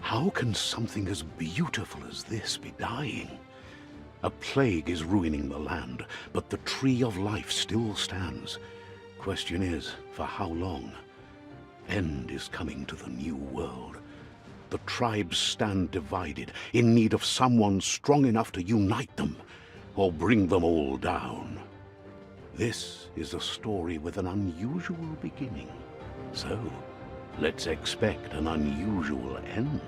How can something as beautiful as this be dying? A plague is ruining the land, but the tree of life still stands. Question is, for how long? End is coming to the new world. The tribes stand divided, in need of someone strong enough to unite them, or bring them all down. This is a story with an unusual beginning. So, let's expect an unusual end.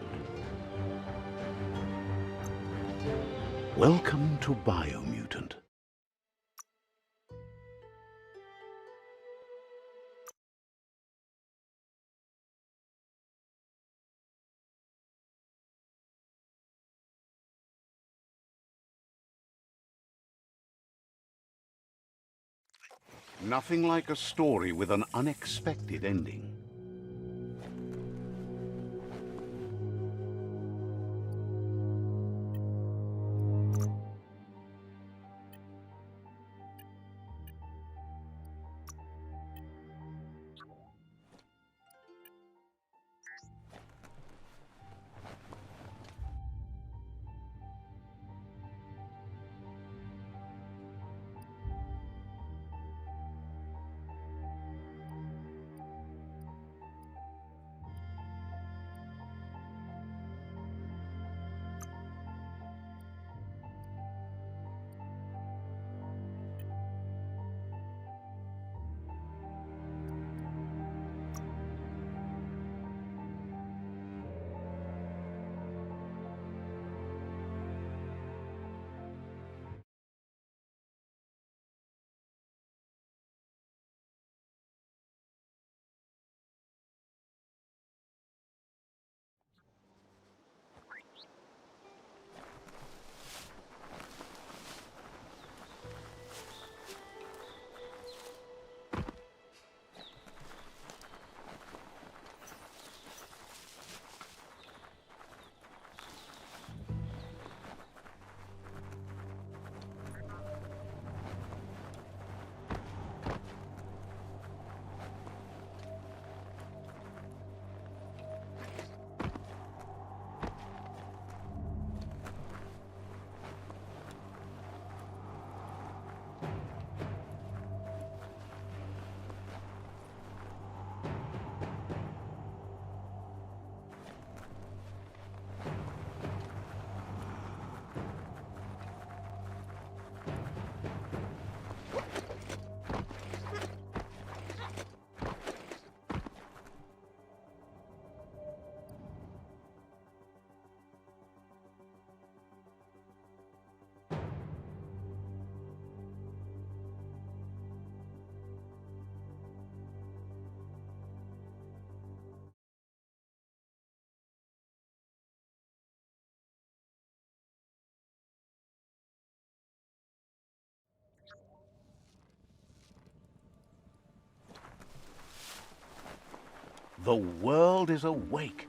Welcome to Biomutant. Nothing like a story with an unexpected ending. The world is awake.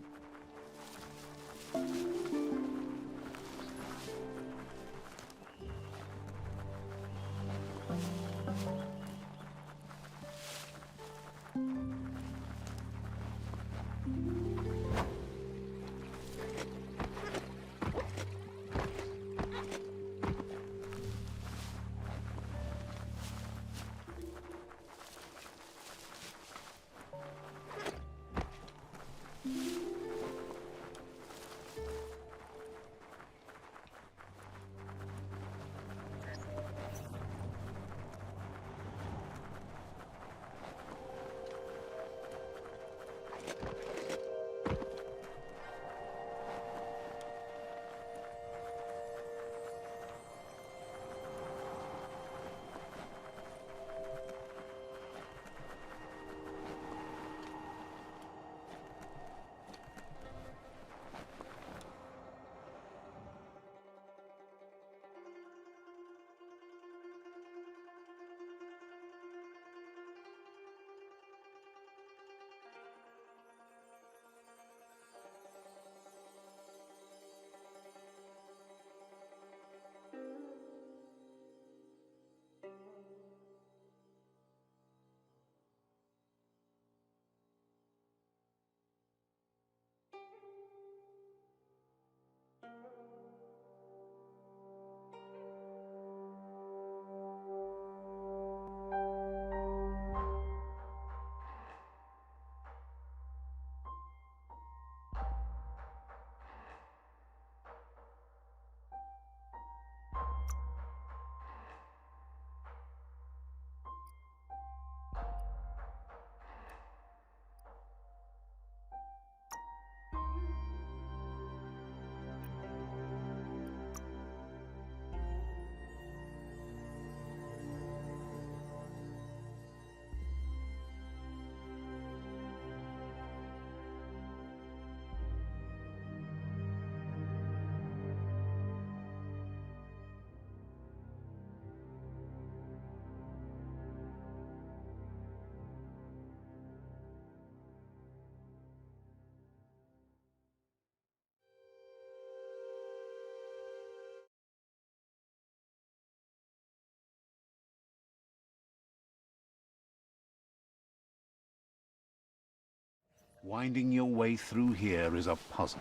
Winding your way through here is a puzzle.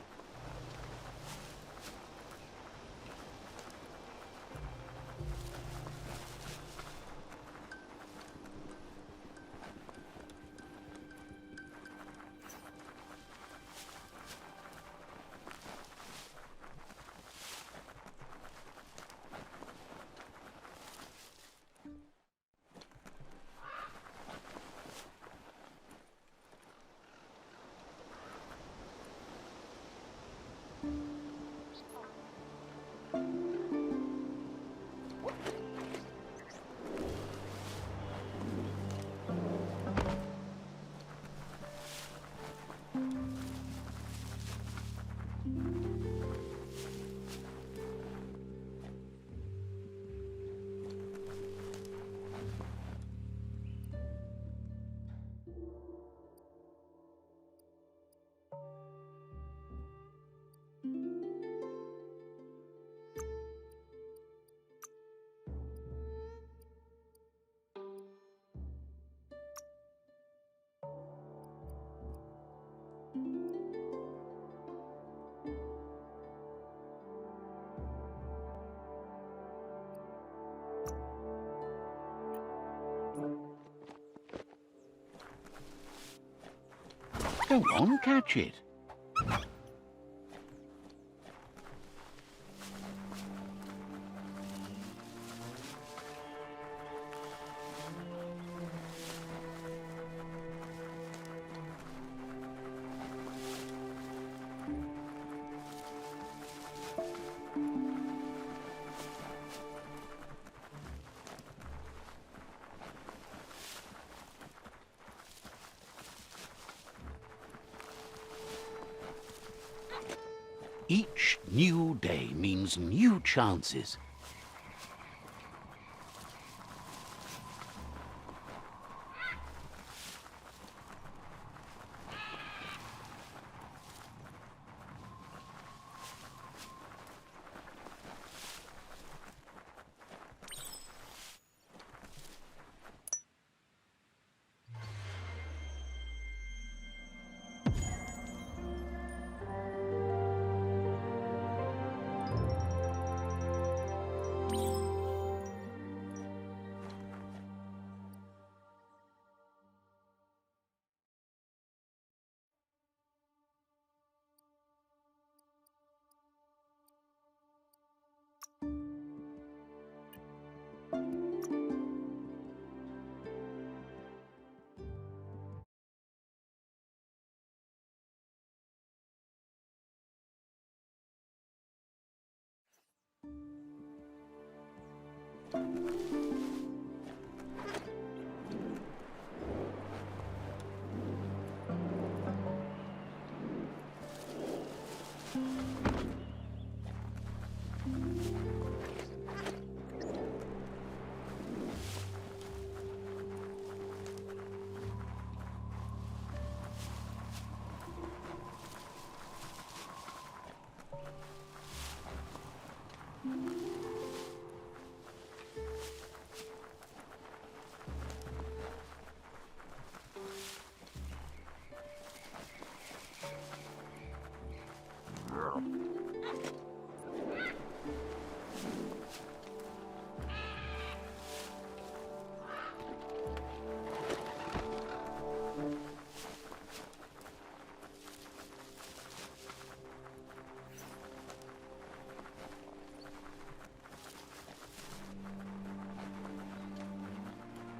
Go on, catch it. Each new day means new chances.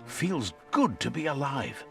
Feels good to be alive.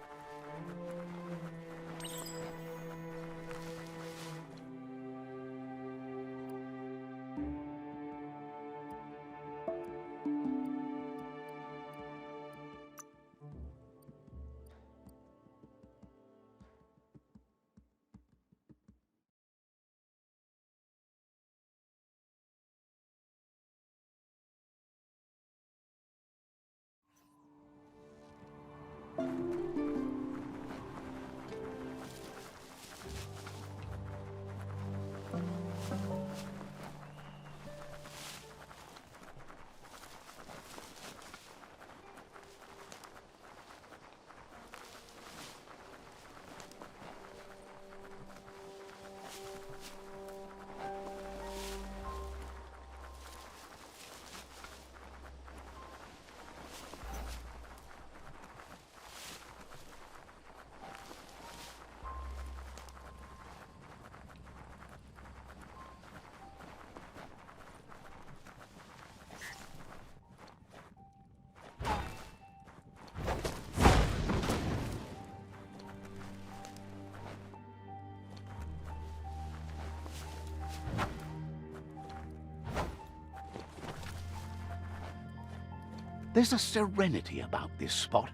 There's a serenity about this spot.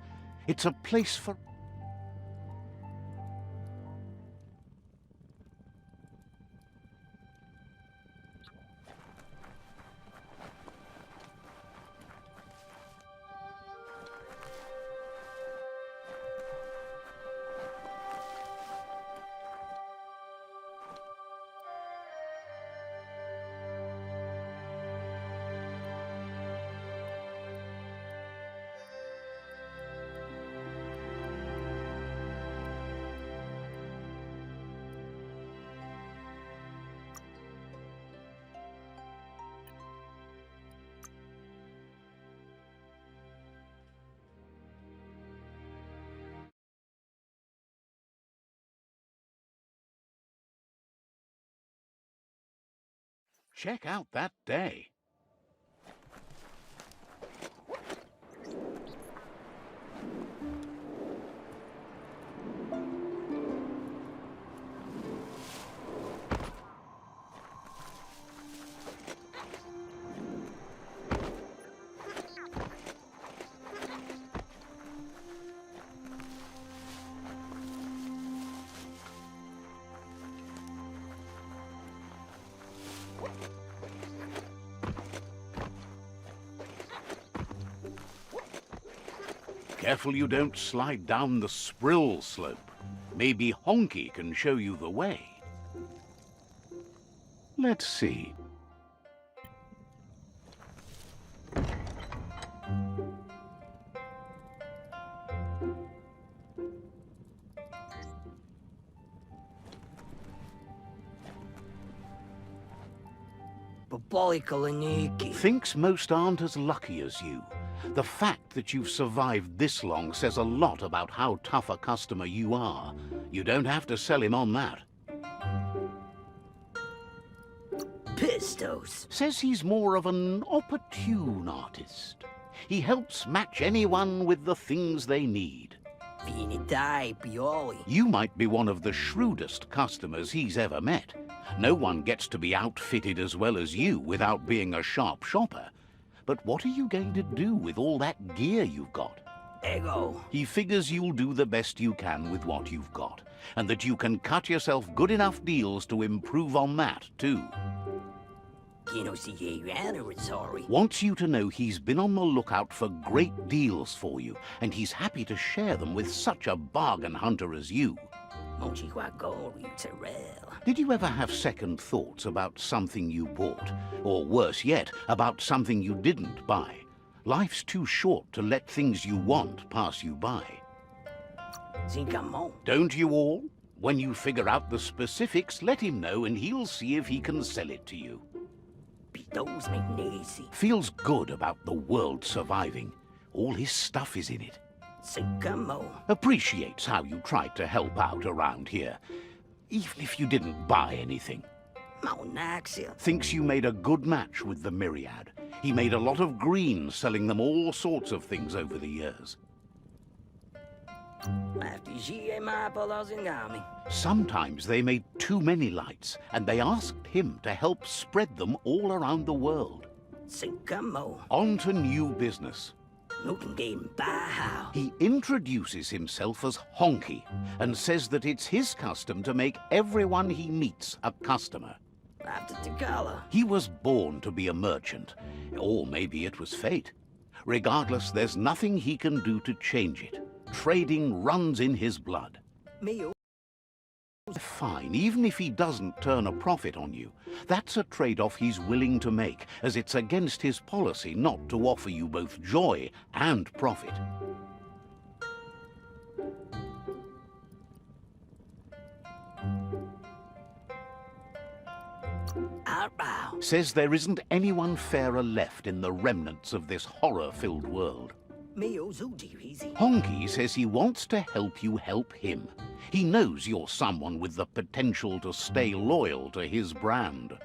It's a place for... Check out that day. Careful you don't slide down the Sprill slope. Maybe Honky can show you the way. Let's see. Thinks most aren't as lucky as you. The fact that you've survived this long says a lot about how tough a customer you are. You don't have to sell him on that. Pistos. Says he's more of an opportune artist. He helps match anyone with the things they need. You might be one of the shrewdest customers he's ever met. No one gets to be outfitted as well as you without being a sharp shopper. But what are you going to do with all that gear you've got? Ego. He figures you'll do the best you can with what you've got, and that you can cut yourself good enough deals to improve on that, too. Wants you to know he's been on the lookout for great deals for you, and he's happy to share them with such a bargain hunter as you. Did you ever have second thoughts about something you bought? Or worse yet, about something you didn't buy? Life's too short to let things you want pass you by. Don't you all? When you figure out the specifics, let him know and he'll see if he can sell it to you. Feels good about the world surviving. All his stuff is in it. Appreciates how you tried to help out around here, even if you didn't buy anything. Thinks you made a good match with the Myriad. He made a lot of green selling them all sorts of things over the years. Sometimes they made too many lights, and they asked him to help spread them all around the world. On to new business. He introduces himself as Honky and says that it's his custom to make everyone he meets a customer. He was born to be a merchant, or maybe it was fate. Regardless, there's nothing he can do to change it. Trading runs in his blood. Fine, even if he doesn't turn a profit on you. That's a trade-off he's willing to make, as it's against his policy not to offer you both joy and profit. Says there isn't anyone fairer left in the remnants of this horror-filled world. Honky says he wants to help you help him. He knows you're someone with the potential to stay loyal to his brand.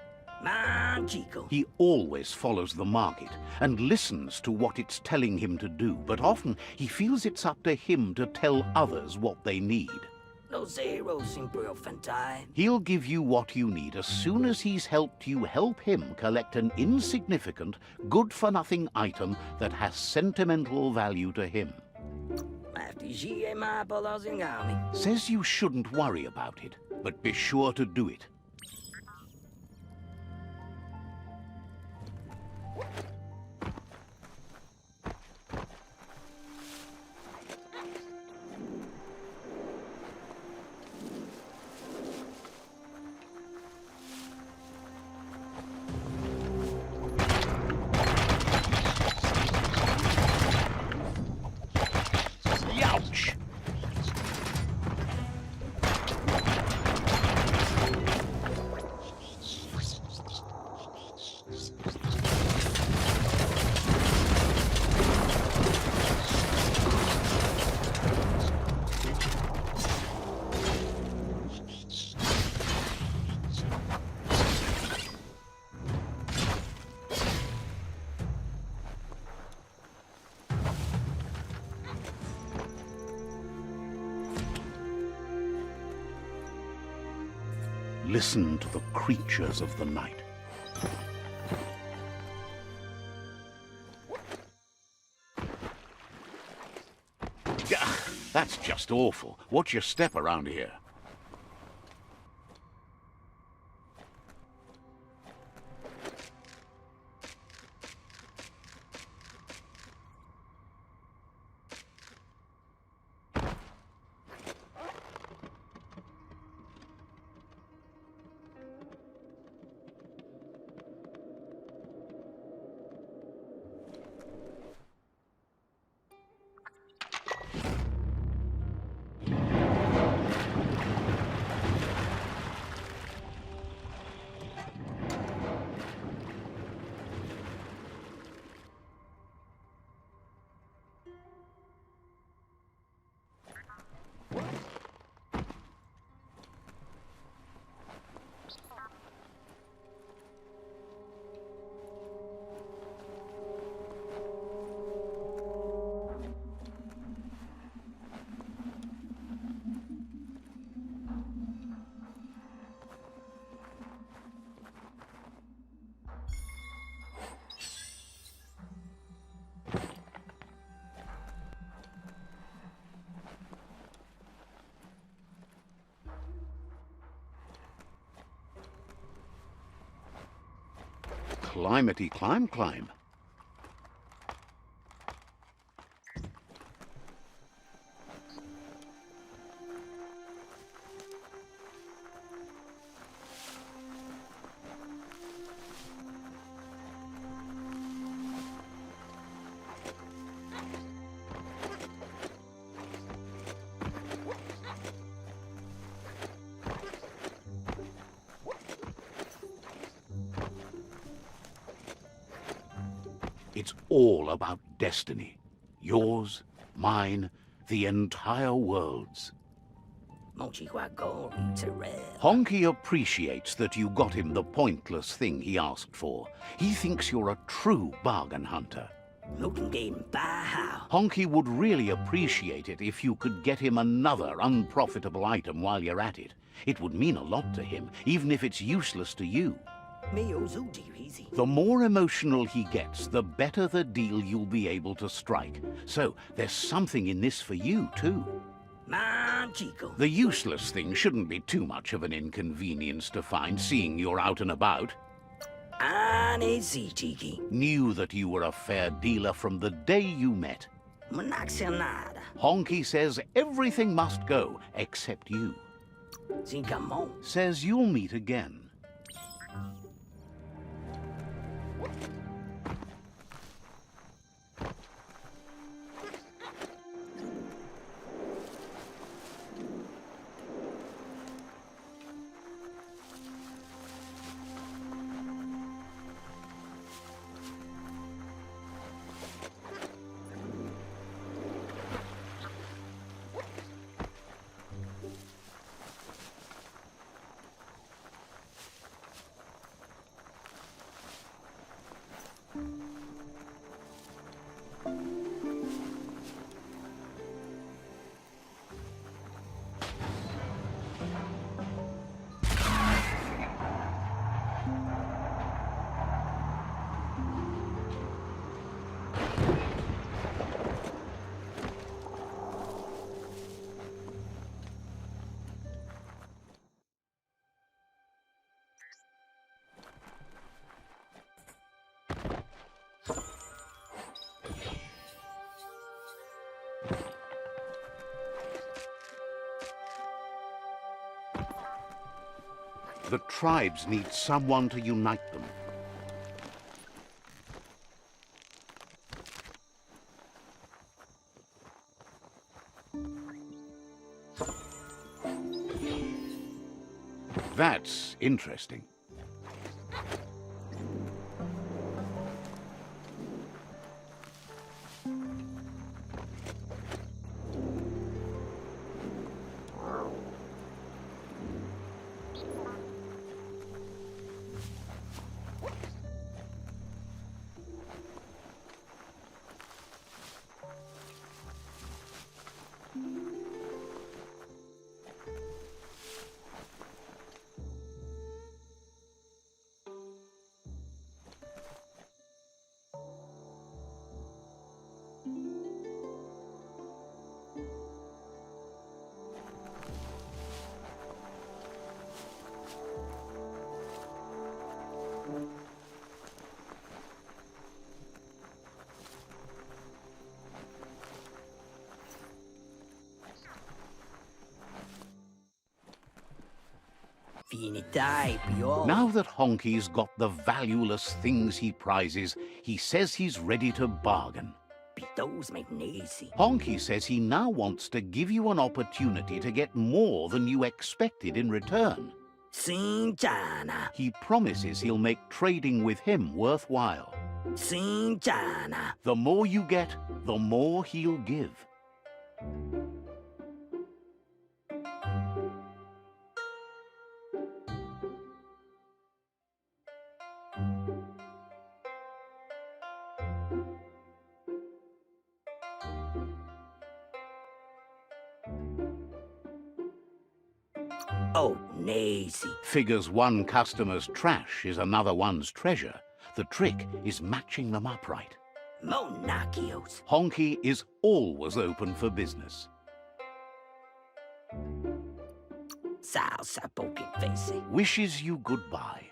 He always follows the market and listens to what it's telling him to do, but often he feels it's up to him to tell others what they need. No zero simple fantai. He'll give you what you need as soon as he's helped you help him collect an insignificant, good-for-nothing item that has sentimental value to him. Says you shouldn't worry about it, but be sure to do it. Ouch! Listen to the creatures of the night. That's just awful. Watch your step around here. Climatey climb. It's all about destiny. Yours, mine, the entire world's. Honky appreciates that you got him the pointless thing he asked for. He thinks you're a true bargain hunter. Honky would really appreciate it if you could get him another unprofitable item while you're at it. It would mean a lot to him, even if it's useless to you. The more emotional he gets, the better the deal you'll be able to strike. So, there's something in this for you, too. The useless thing shouldn't be too much of an inconvenience to find, seeing you're out and about. Knew that you were a fair dealer from the day you met. Honky says everything must go, except you. Says you'll meet again. The tribes need someone to unite them. That's interesting. Now that Honky's got the valueless things he prizes, he says he's ready to bargain. Honky says he now wants to give you an opportunity to get more than you expected in return. He promises he'll make trading with him worthwhile. The more you get, the more he'll give. Oh, nazy. Figures one customer's trash is another one's treasure. The trick is matching them up right. Monacios. Honky is always open for business. Salsa poking face. Wishes you goodbye.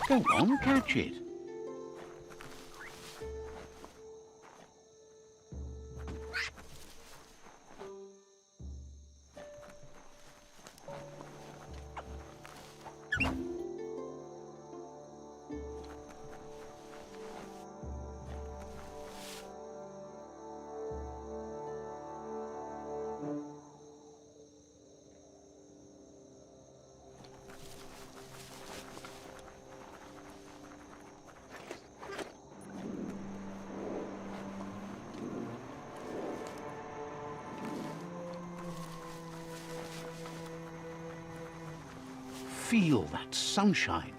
Go on, catch it. Feel that sunshine.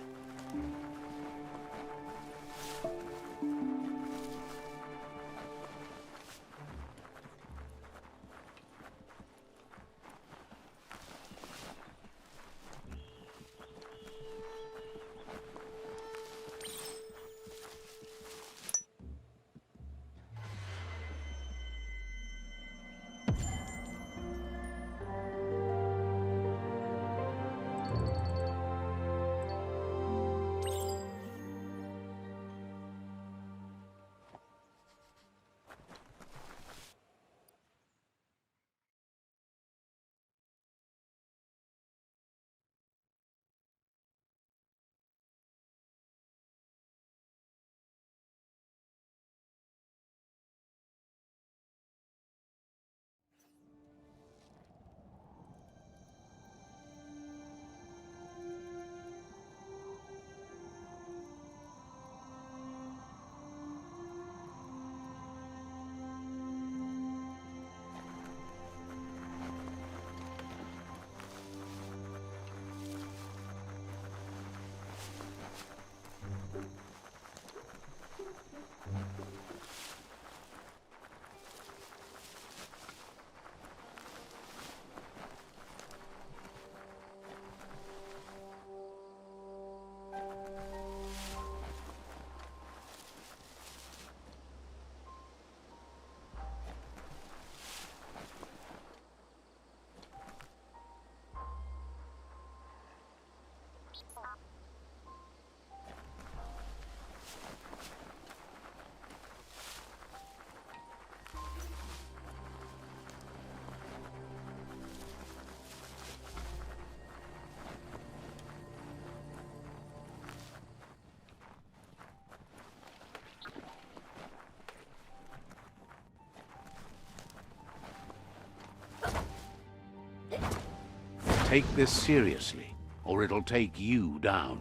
Take this seriously, or it'll take you down.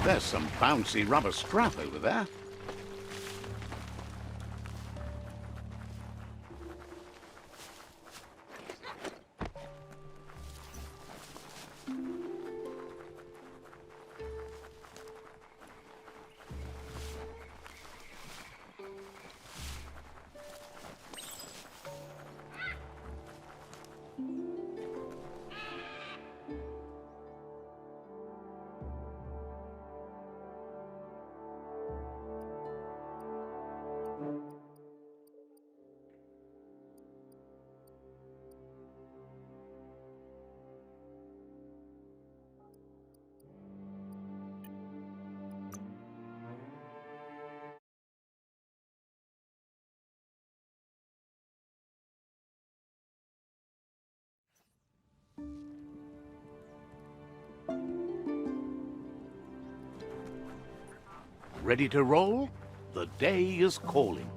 There's some bouncy rubber strap over there. Ready to roll? The day is calling.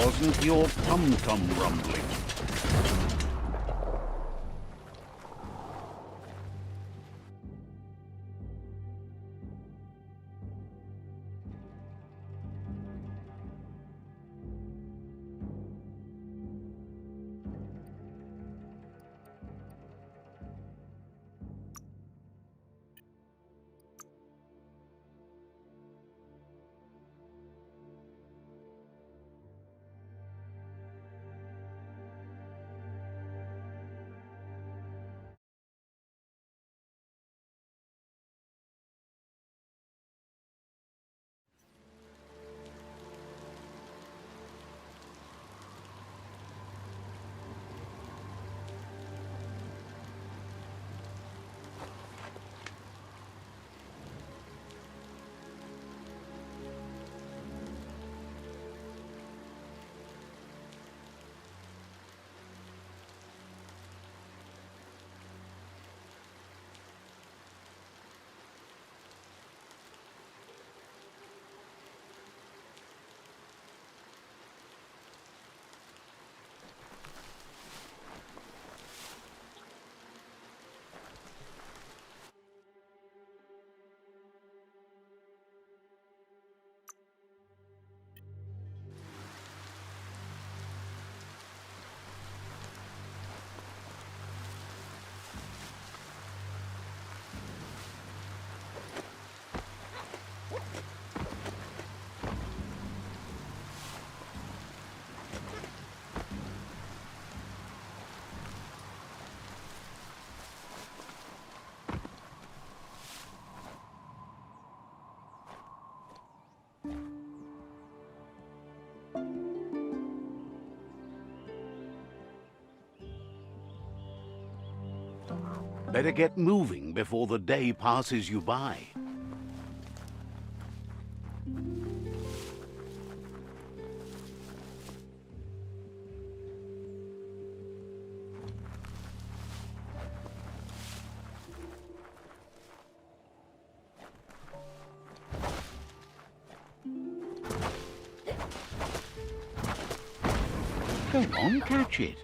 Wasn't your tum-tum rumbling? Better get moving before the day passes you by. Go on, catch it.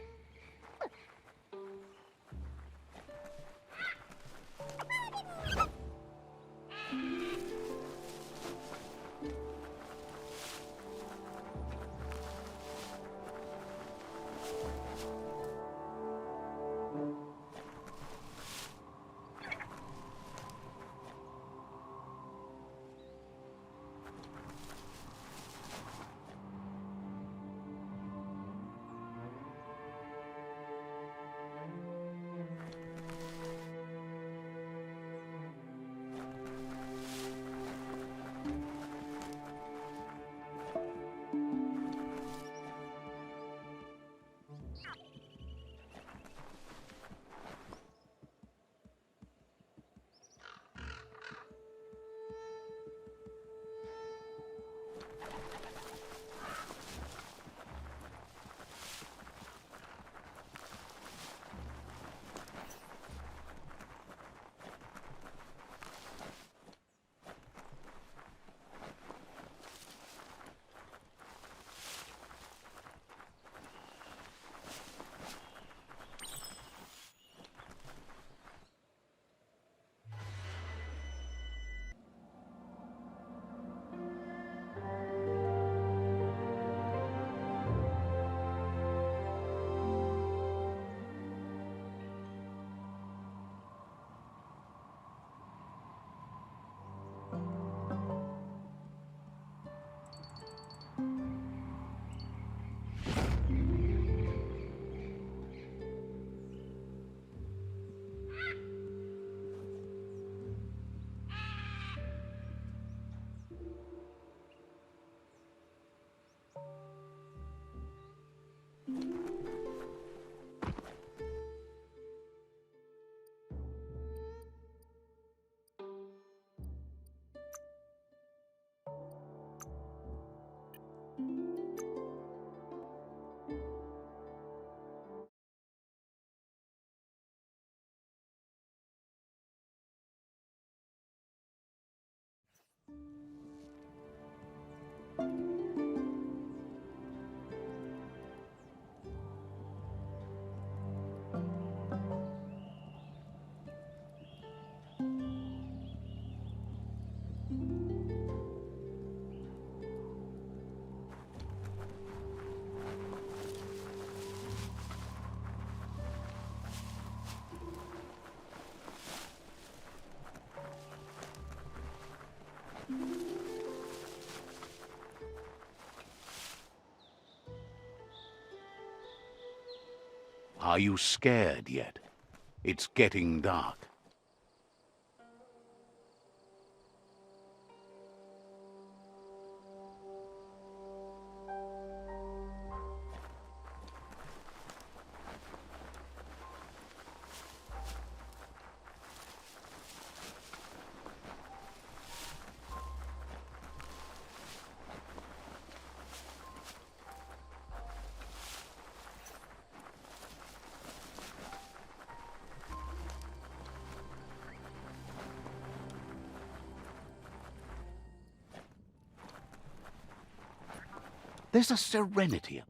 Are you scared yet? It's getting dark. There's a serenity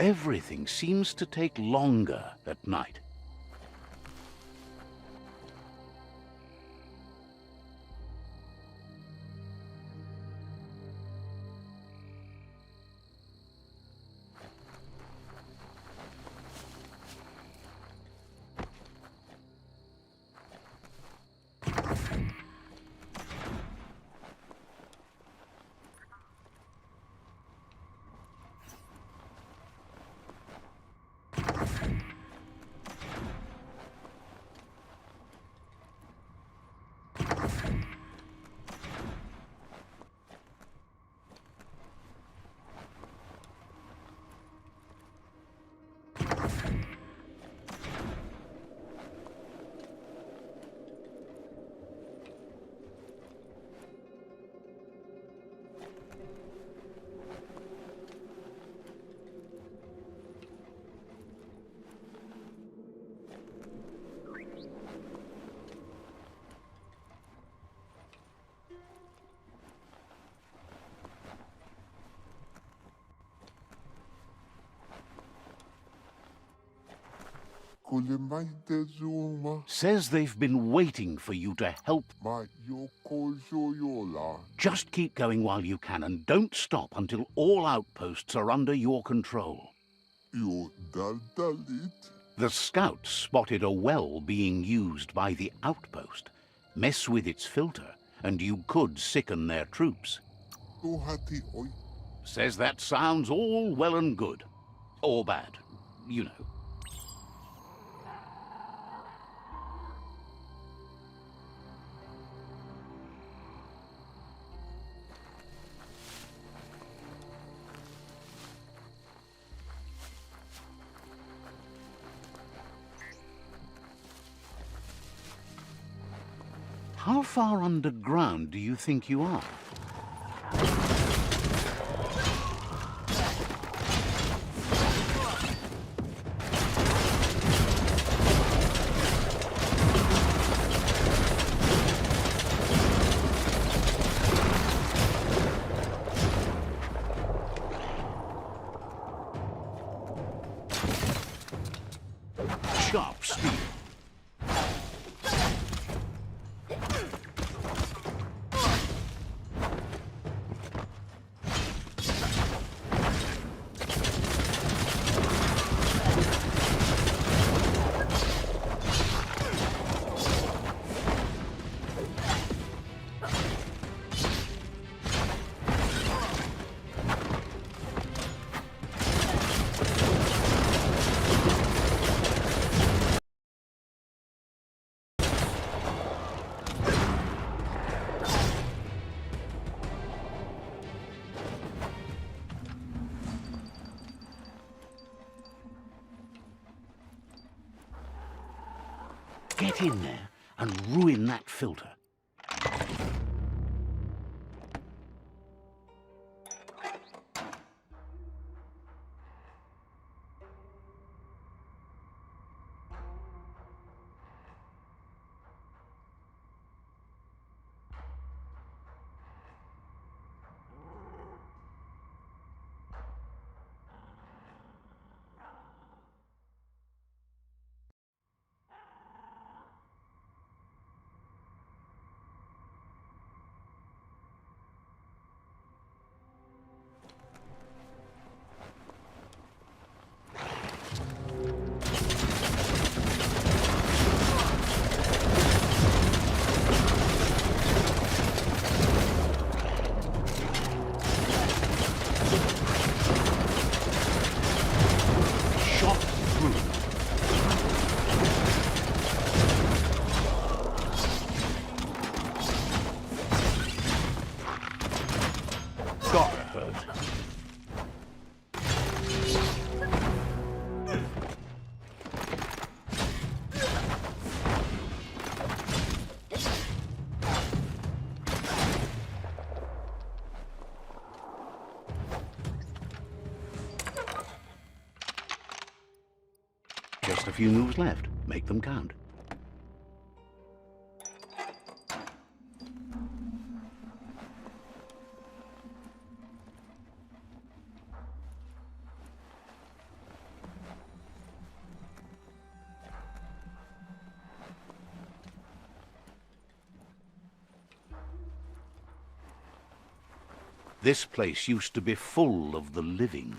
Everything seems to take longer at night. Says they've been waiting for you to help. Just keep going while you can and don't stop until all outposts are under your control. The scouts spotted a well being used by the outpost. Mess with its filter and you could sicken their troops. Says that sounds all well and good. Or bad, you know. How far underground do you think you are? Sharp steel. Get in there and ruin that filter. Just a few moves left. Make them count. This place used to be full of the living.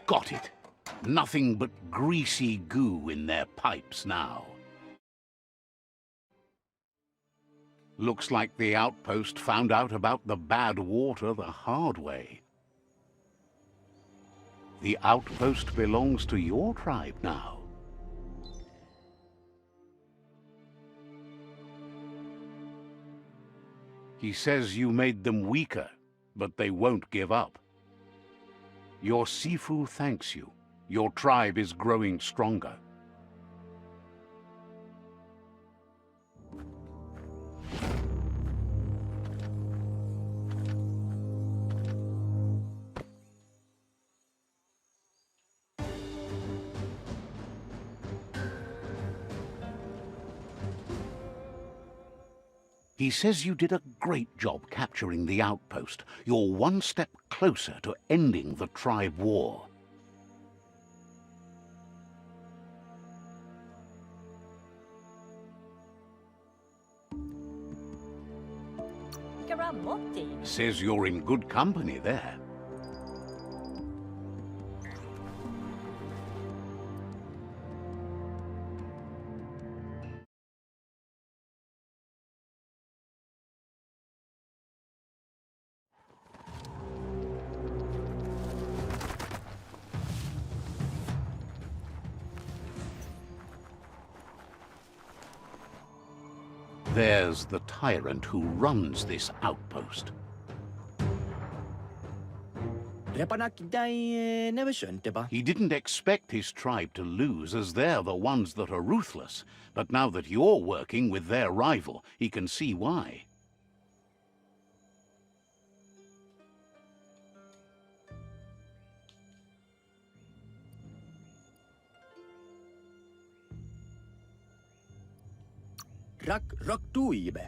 Got it. Nothing but greasy goo in their pipes now. Looks like the outpost found out about the bad water the hard way. The outpost belongs to your tribe now. He says you made them weaker, but they won't give up. Your Sifu thanks you. Your tribe is growing stronger. He says you did a great job capturing the outpost. You're one step closer to ending the tribe war. Says you're in good company there. There's the tyrant who runs this outpost. He didn't expect his tribe to lose, as they're the ones that are ruthless. But now that you're working with their rival, he can see why.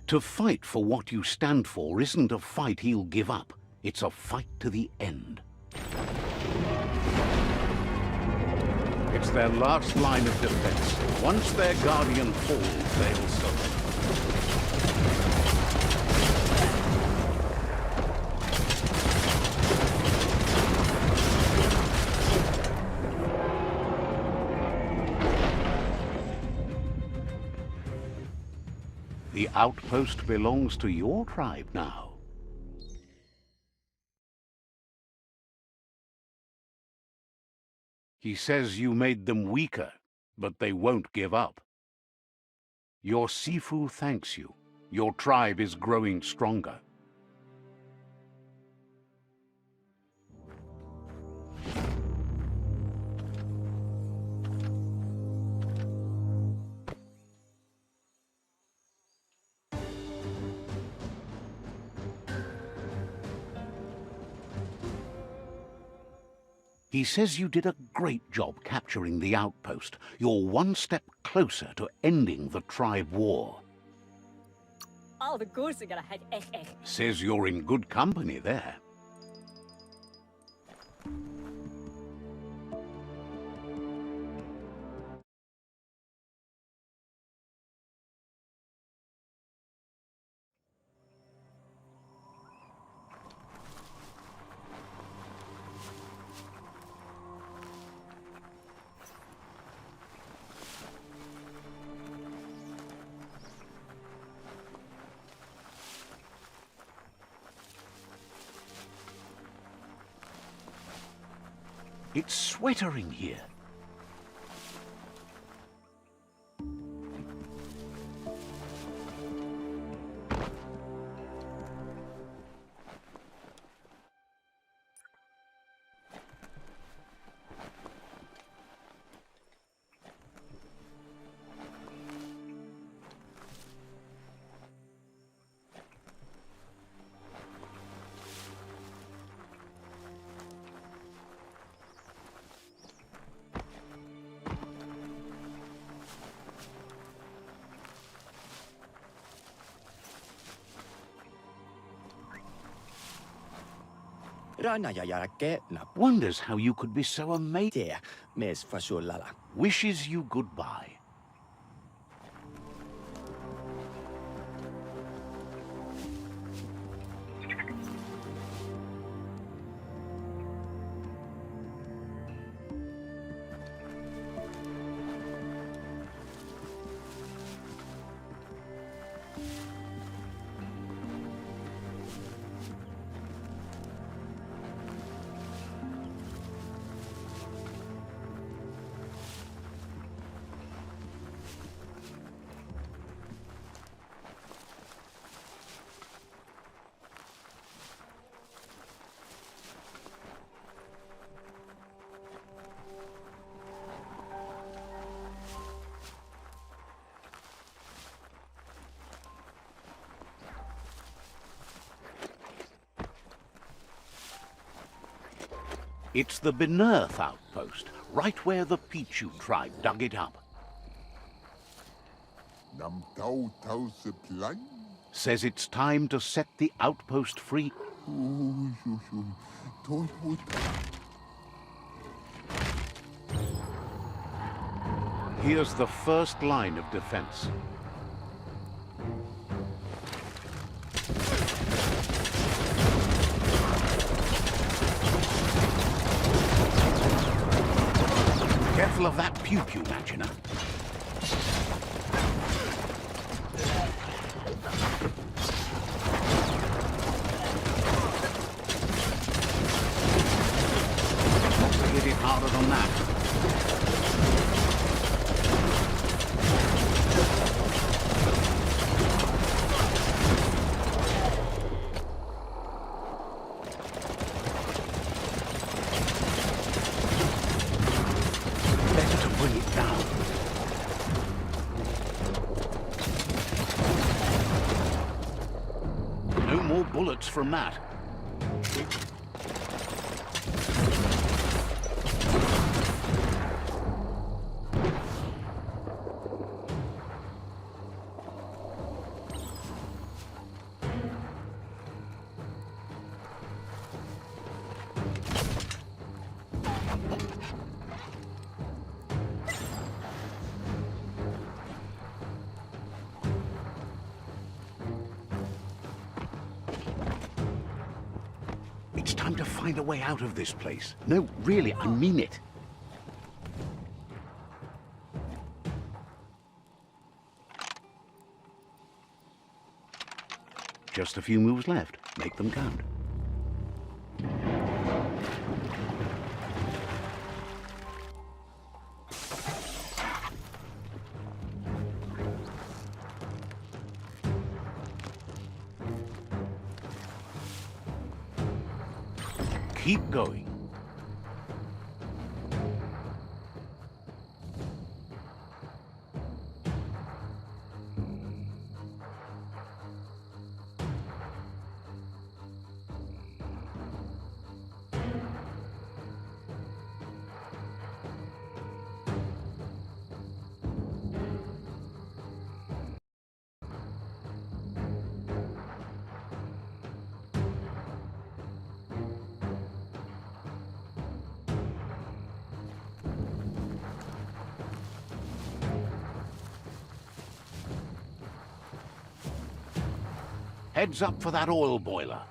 To fight for what you stand for isn't a fight he'll give up. It's a fight to the end. It's their last line of defense. Once their guardian falls, they'll surrender. The outpost belongs to your tribe now. He says you made them weaker, but they won't give up. Your Sifu thanks you. Your tribe is growing stronger. He says you did a great job capturing the outpost. You're one step closer to ending the tribe war. all the goose are gonna head Says you're in good company there. It's sweatering here. Wonders how you could be so amazing. Wishes you goodbye. It's the Benearth outpost, right where the Pichu tribe dug it up. Says it's time to set the outpost free. Here's the first line of defense. Careful of that pew-pew, Magina. Hit it harder than that. Bullets from that. It's time to find a way out of this place. No, really, I mean it. Just a few moves left. Make them count. Keep going. Heads up for that oil boiler.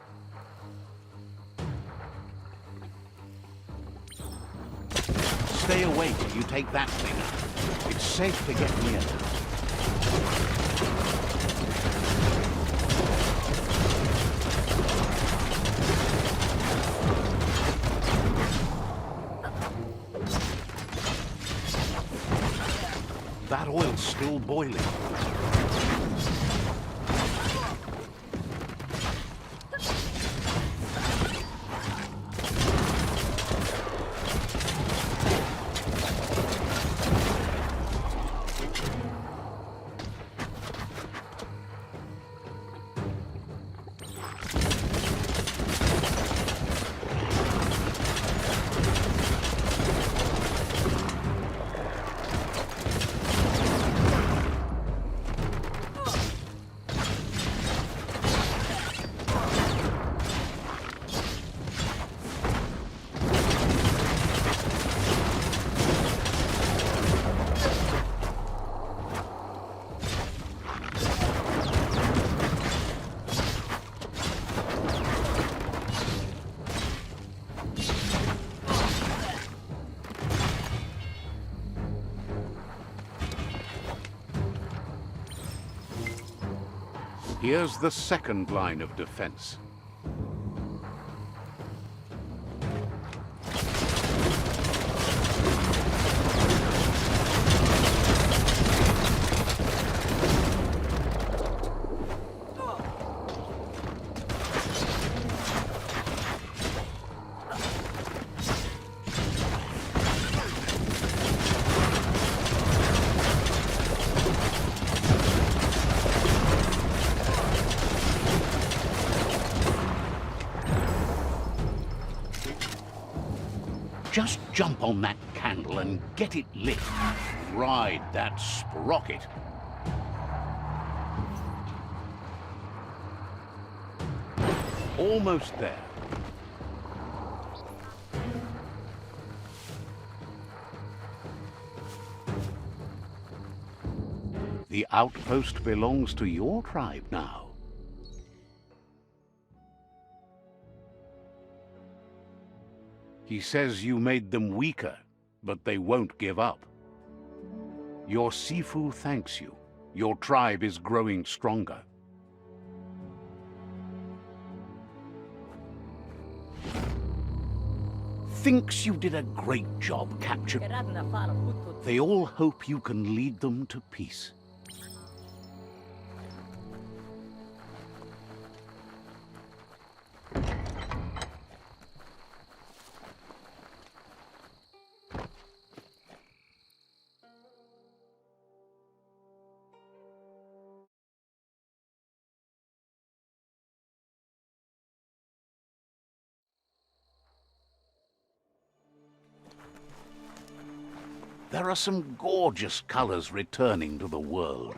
Stay away till you take that thing out. It's safe to get near now. That oil's still boiling. Here's the second line of defense. Just jump on that candle and get it lit. Ride that sprocket. Almost there. The outpost belongs to your tribe now. He says you made them weaker, but they won't give up. Your Sifu thanks you. Your tribe is growing stronger. Thinks you did a great job capturing. They all hope you can lead them to peace. There are some gorgeous colors returning to the world.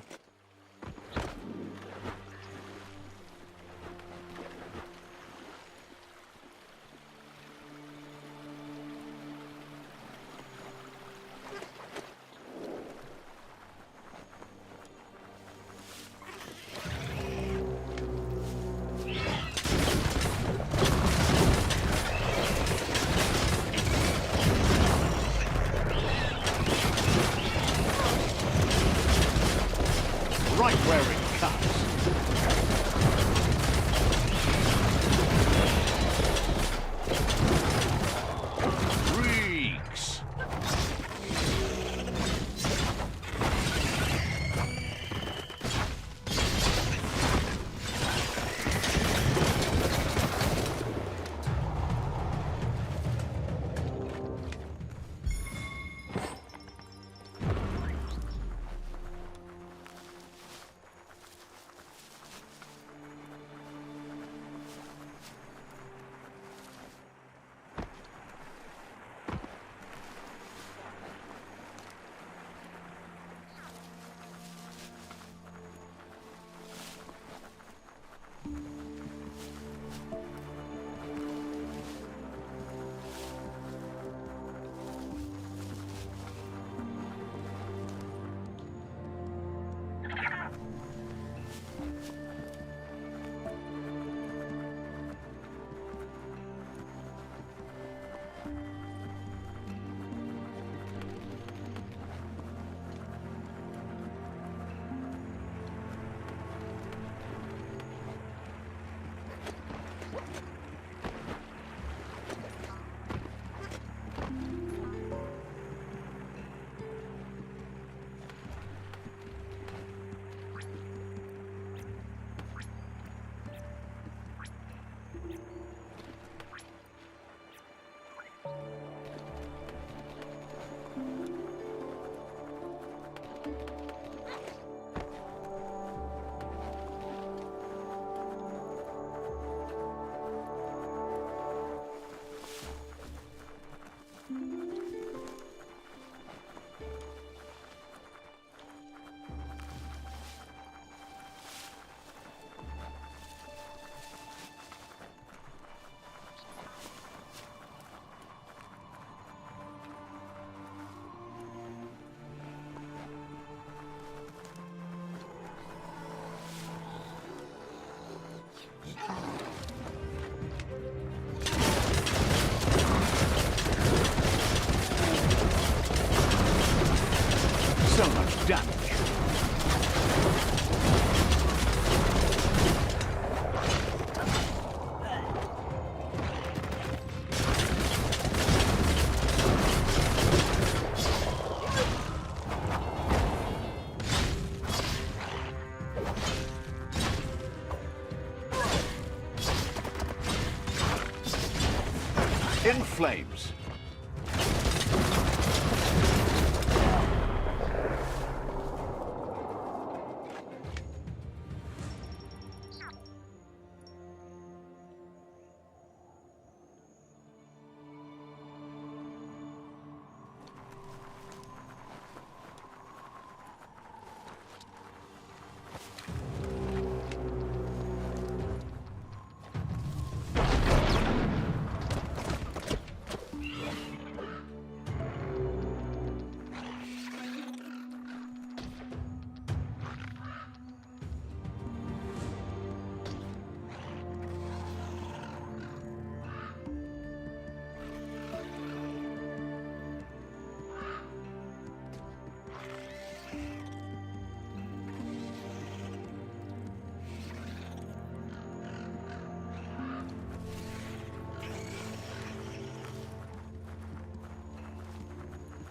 In flames.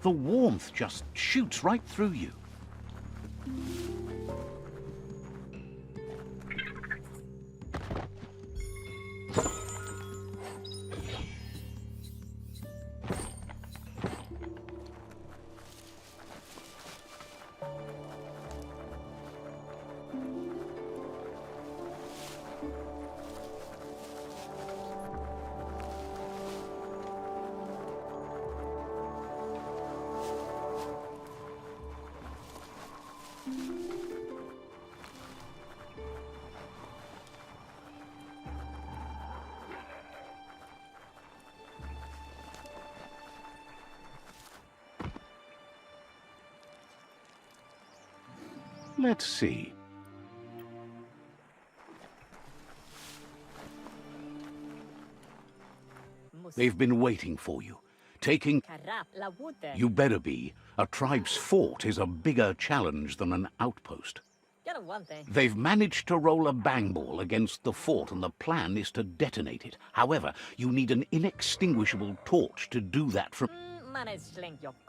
The warmth just shoots right through you. Let's see. They've been waiting for you. Taking... You better be. A tribe's fort is a bigger challenge than an outpost. They've managed to roll a bang ball against the fort, and the plan is to detonate it. However, you need an inextinguishable torch to do that from...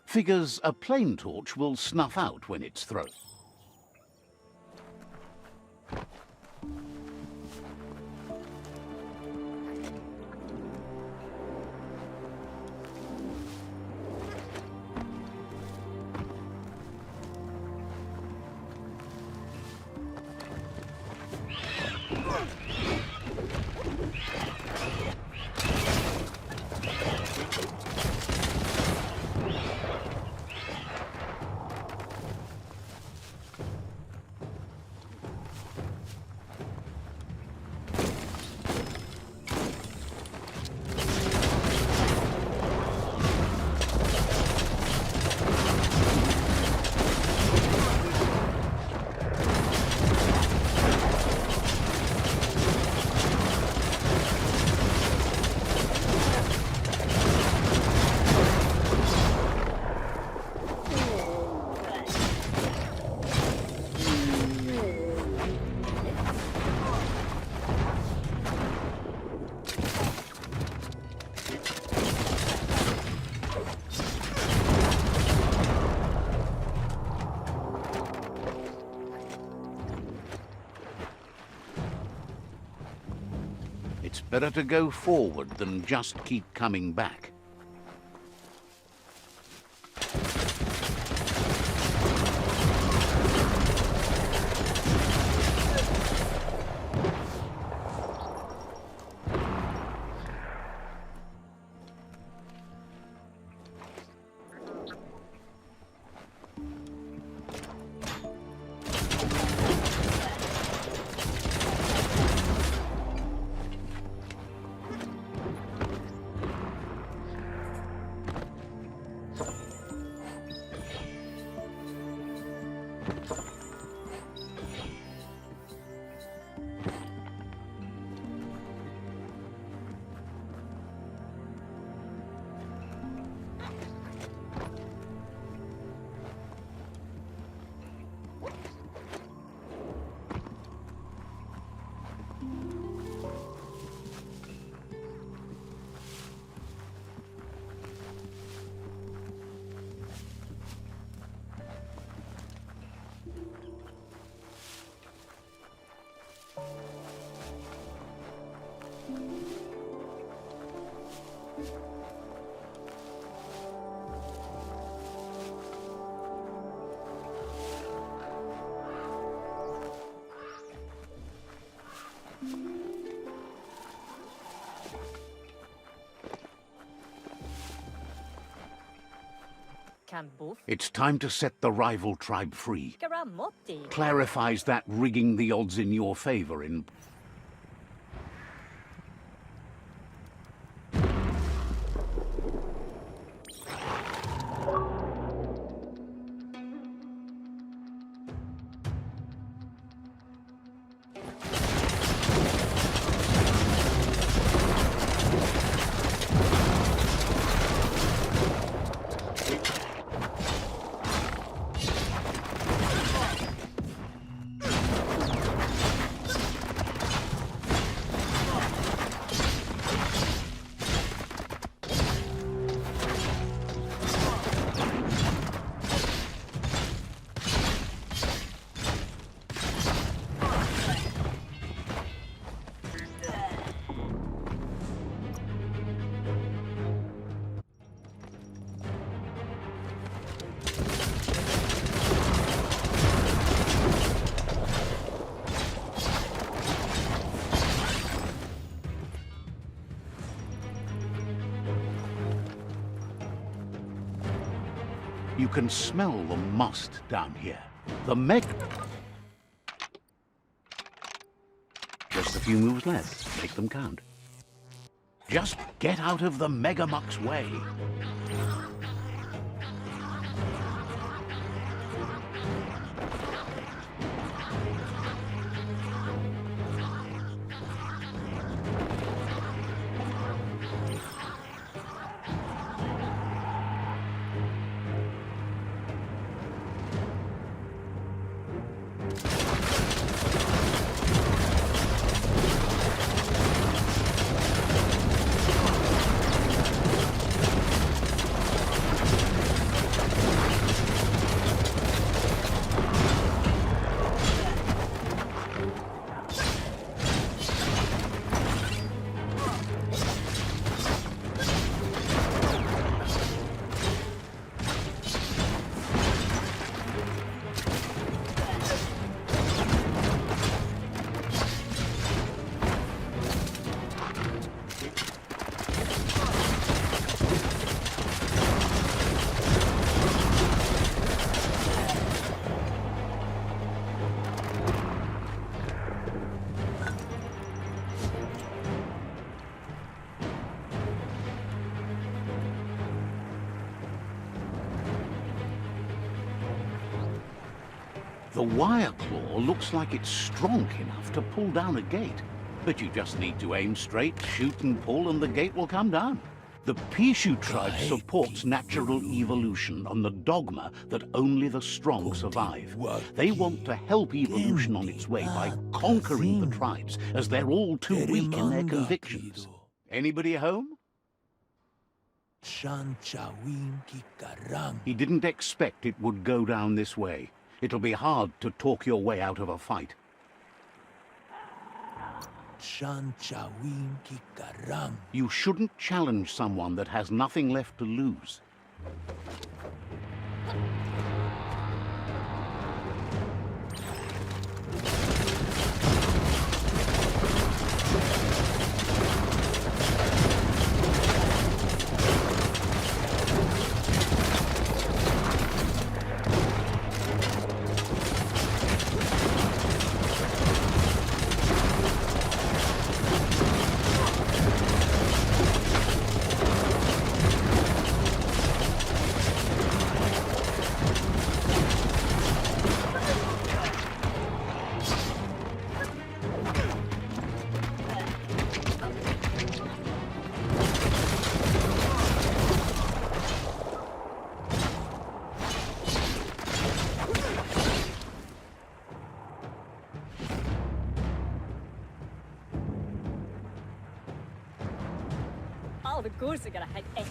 Figures a plain torch will snuff out when it's thrown. It's better to go forward than just keep coming back. It's time to set the rival tribe free. Karamotti. Clarifies that rigging the odds in your favor in... You can smell the must down here. The Just a few moves left. Make them count. Just get out of the Megamuck's way. The wire claw looks like it's strong enough to pull down a gate. But you just need to aim straight, shoot and pull, and the gate will come down. The Pishu tribe supports natural evolution on the dogma that only the strong survive. They want to help evolution on its way by conquering the tribes, as they're all too weak in their convictions. Anybody home? He didn't expect it would go down this way. It'll be hard to talk your way out of a fight. You shouldn't challenge someone that has nothing left to lose.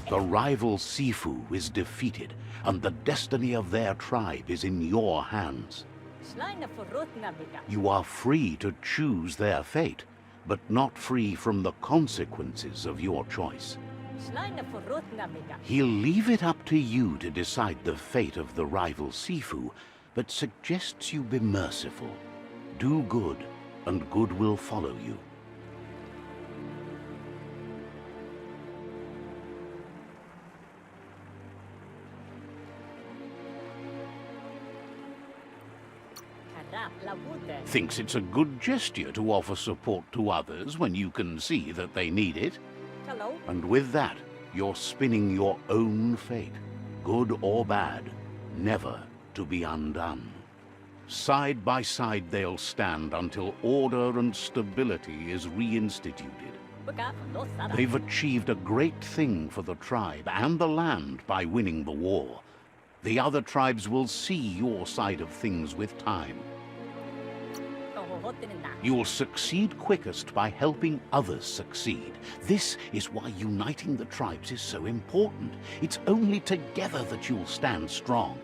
The rival Sifu is defeated, and the destiny of their tribe is in your hands. You are free to choose their fate, but not free from the consequences of your choice. He'll leave it up to you to decide the fate of the rival Sifu, but suggests you be merciful. Do good, and good will follow you. Thinks it's a good gesture to offer support to others when you can see that they need it. And with that, you're spinning your own fate, good or bad, never to be undone. Side by side they'll stand until order and stability is reinstituted. They've achieved a great thing for the tribe and the land by winning the war. The other tribes will see your side of things with time. You'll succeed quickest by helping others succeed. This is why uniting the tribes is so important. It's only together that you'll stand strong.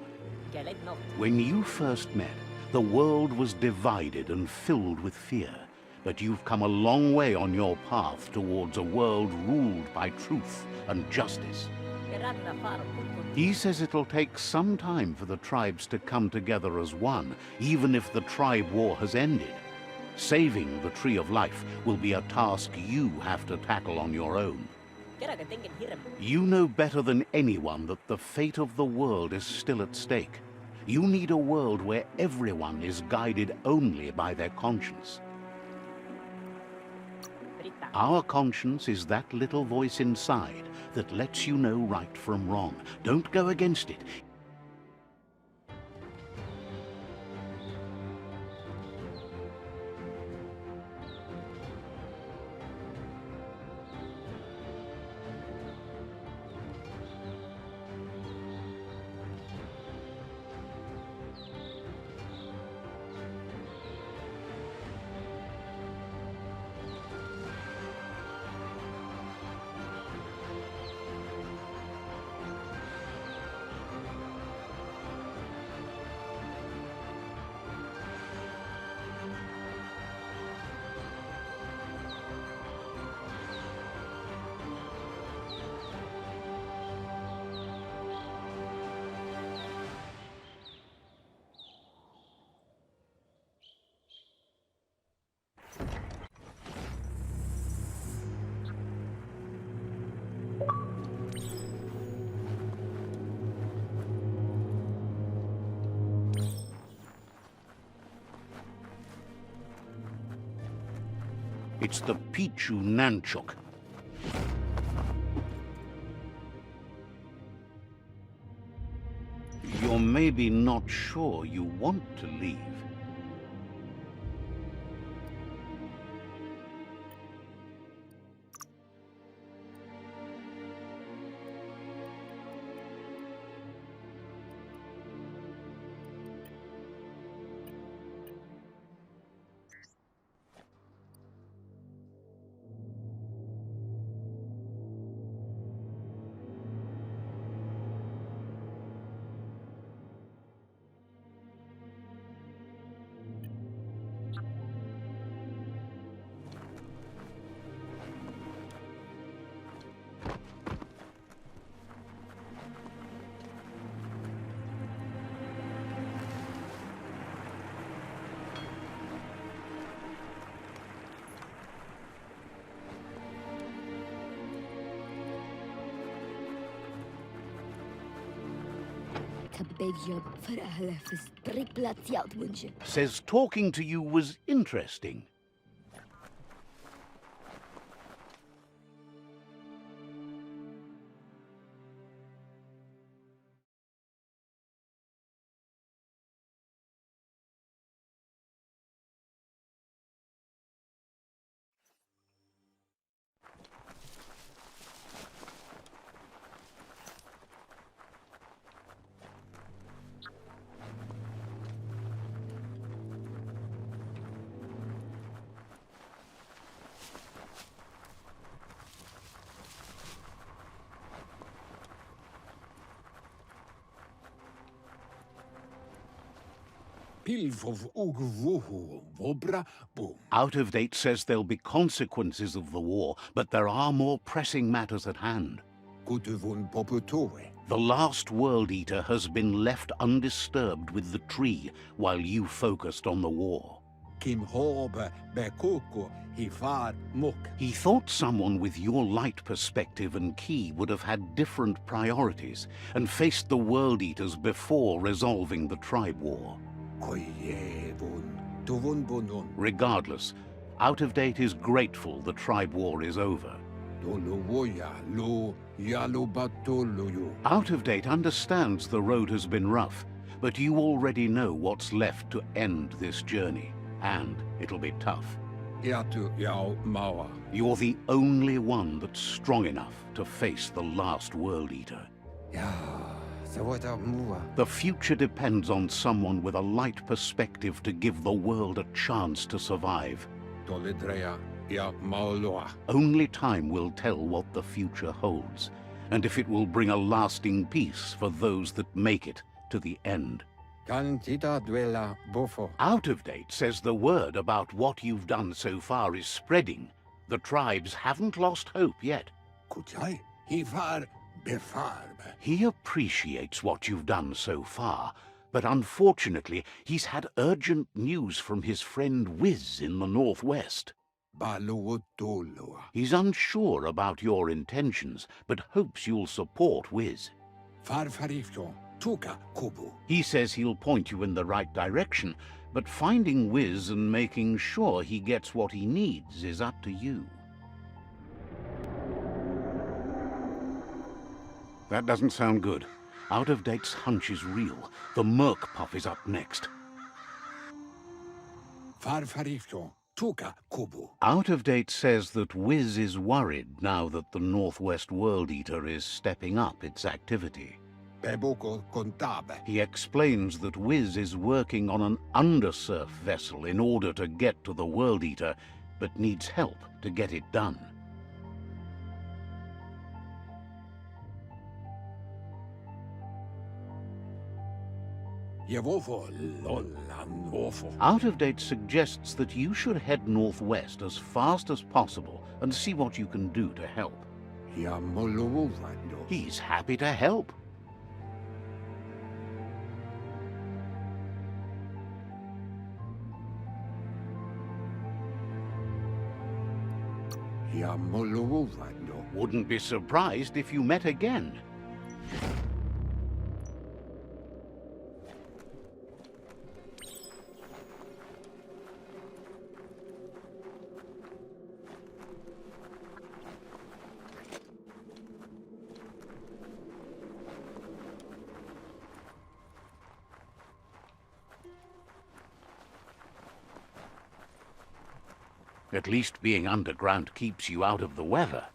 When you first met, the world was divided and filled with fear. But you've come a long way on your path towards a world ruled by truth and justice. He says it'll take some time for the tribes to come together as one, even if the tribe war has ended. Saving the Tree of Life will be a task you have to tackle on your own. You know better than anyone that the fate of the world is still at stake. You need a world where everyone is guided only by their conscience. Our conscience is that little voice inside that lets you know right from wrong. Don't go against it. It's the Pichu Nanchuk. You're maybe not sure you want to leave. Says talking to you was interesting. Out of Date says there'll be consequences of the war, but there are more pressing matters at hand. The last World Eater has been left undisturbed with the tree while you focused on the war. He thought someone with your light perspective and key would have had different priorities and faced the World Eaters before resolving the tribe war. Regardless, Out of Date is grateful the tribe war is over. Out of Date understands the road has been rough, but you already know what's left to end this journey, and it'll be tough. You're the only one that's strong enough to face the last World Eater. The future depends on someone with a light perspective to give the world a chance to survive. Only time will tell what the future holds, and if it will bring a lasting peace for those that make it to the end. Out of Date says the word about what you've done so far is spreading. The tribes haven't lost hope yet. He appreciates what you've done so far, but unfortunately he's had urgent news from his friend Wiz in the northwest. He's unsure about your intentions, but hopes you'll support Wiz. He says he'll point you in the right direction, but finding Wiz and making sure he gets what he needs is up to you. That doesn't sound good. Out of Date's hunch is real. The Merc Puff is up next. Out of Date says that Wiz is worried now that the Northwest World Eater is stepping up its activity. He explains that Wiz is working on an undersurf vessel in order to get to the World Eater, but needs help to get it done. Out of Date suggests that you should head northwest as fast as possible and see what you can do to help. He's happy to help. Wouldn't be surprised if you met again. At least being underground keeps you out of the weather.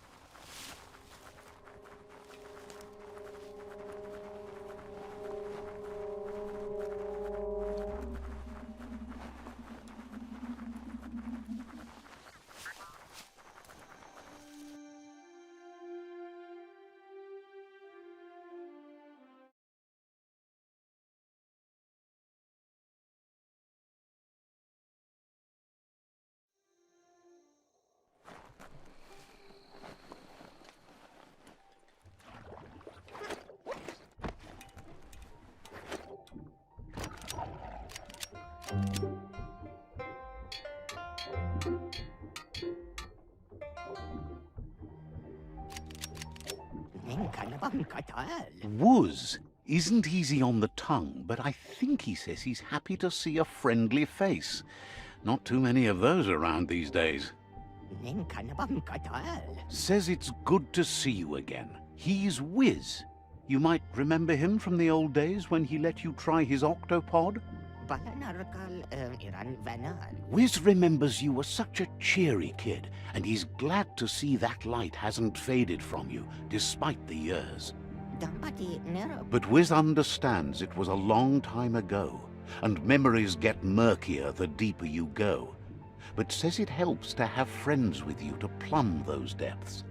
Wuz isn't easy on the tongue, but I think he says he's happy to see a friendly face. Not too many of those around these days. Says it's good to see you again. He's Wiz. You might remember him from the old days when he let you try his octopod? Wiz remembers you were such a cheery kid, and he's glad to see that light hasn't faded from you, despite the years. But Wiz understands it was a long time ago, and memories get murkier the deeper you go, but says it helps to have friends with you to plumb those depths.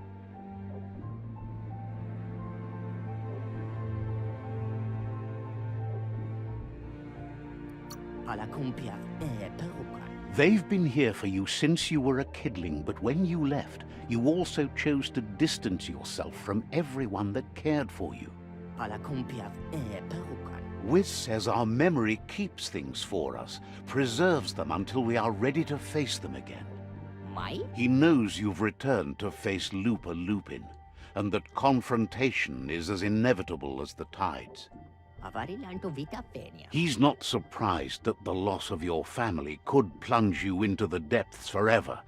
They've been here for you since you were a kidling, but when you left, you also chose to distance yourself from everyone that cared for you. Wiz says our memory keeps things for us, preserves them until we are ready to face them again. He knows you've returned to face Looper Lupin, and that confrontation is as inevitable as the tides. Avarilanto vita penia. He's not surprised that the loss of your family could plunge you into the depths forever.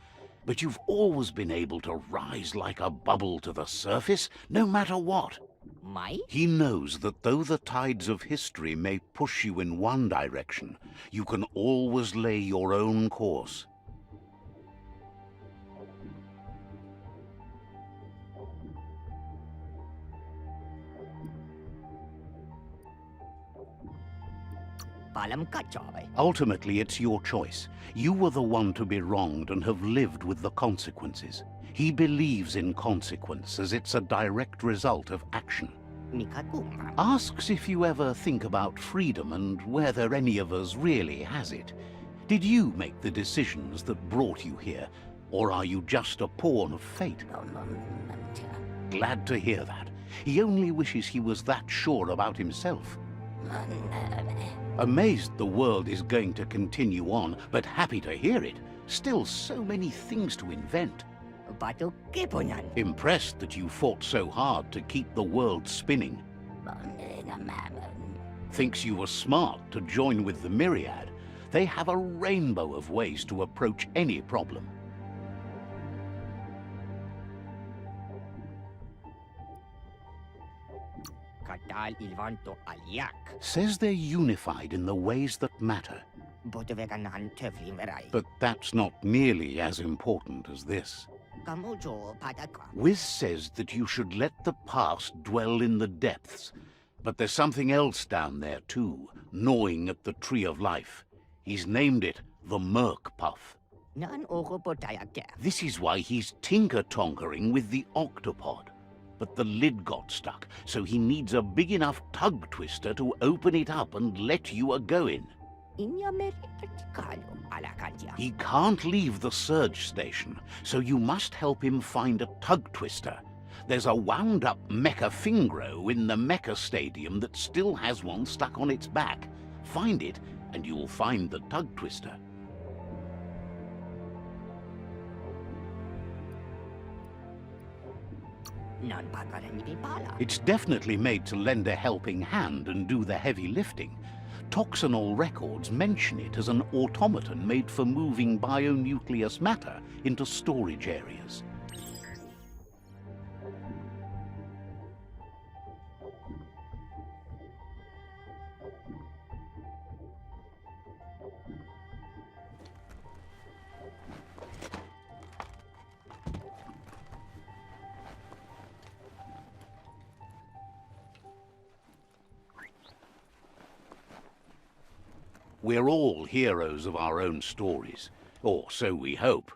But you've always been able to rise like a bubble to the surface, no matter what. Mai? He knows that though the tides of history may push you in one direction, you can always lay your own course. Palam kachabe. Ultimately, it's your choice. You were the one to be wronged and have lived with the consequences. He believes in consequence as it's a direct result of action. Mikakuma. Asks if you ever think about freedom and whether any of us really has it. Did you make the decisions that brought you here, or are you just a pawn of fate? Glad to hear that. He only wishes he was that sure about himself. Amazed the world is going to continue on, but happy to hear it. Still so many things to invent. Batu kipunyan. Impressed that you fought so hard to keep the world spinning. Thinks you were smart to join with the Myriad. They have a rainbow of ways to approach any problem. Katal ilvanto aliak. Says they're unified in the ways that matter. Botuveganan tevli verai. But that's not nearly as important as this. Kamujo pataka. Wiz says that you should let the past dwell in the depths. But there's something else down there too, gnawing at the Tree of Life. He's named it the Merc Puff. Nan oko potayake. This is why he's tinker-tonkering with the octopod. But the lid got stuck, so he needs a big enough tug twister to open it up and let you a-go-in. Inya meritikalo alakantia. He can't leave the surge station, so you must help him find a tug twister. There's a wound-up mecha fingro in the mecha stadium that still has one stuck on its back. Find it, and you'll find the tug twister. Nan pagalan ni pala. It's definitely made to lend a helping hand and do the heavy lifting. Toxanol records mention it as an automaton made for moving bionucleus matter into storage areas. We're all heroes of our own stories, or so we hope.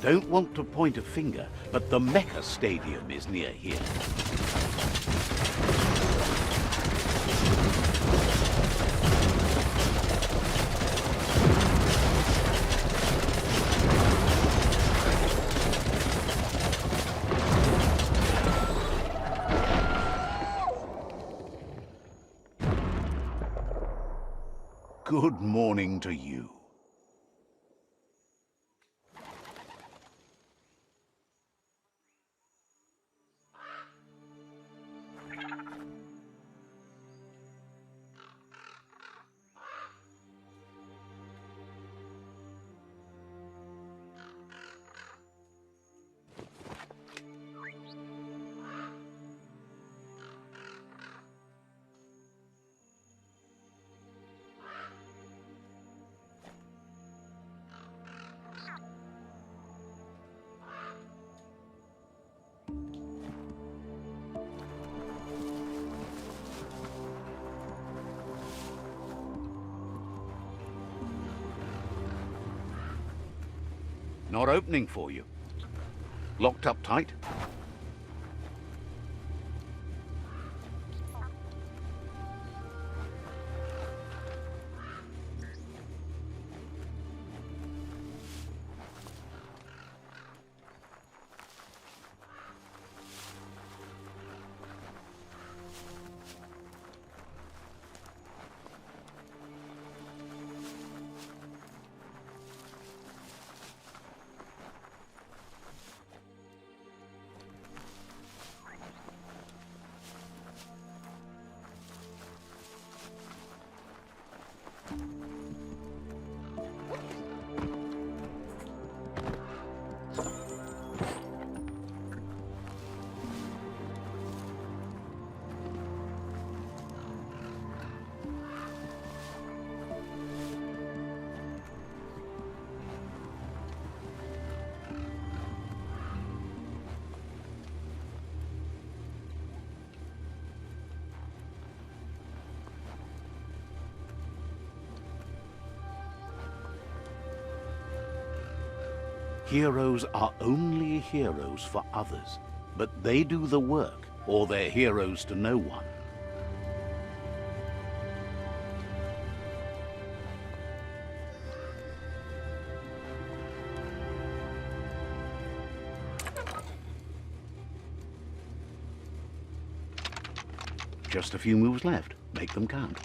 Don't want to point a finger, but the Mecha Stadium is near here. Good morning to you. Not opening for you. Locked up tight? Heroes are only heroes for others, but they do the work, or they're heroes to no one. Just a few moves left. Make them count.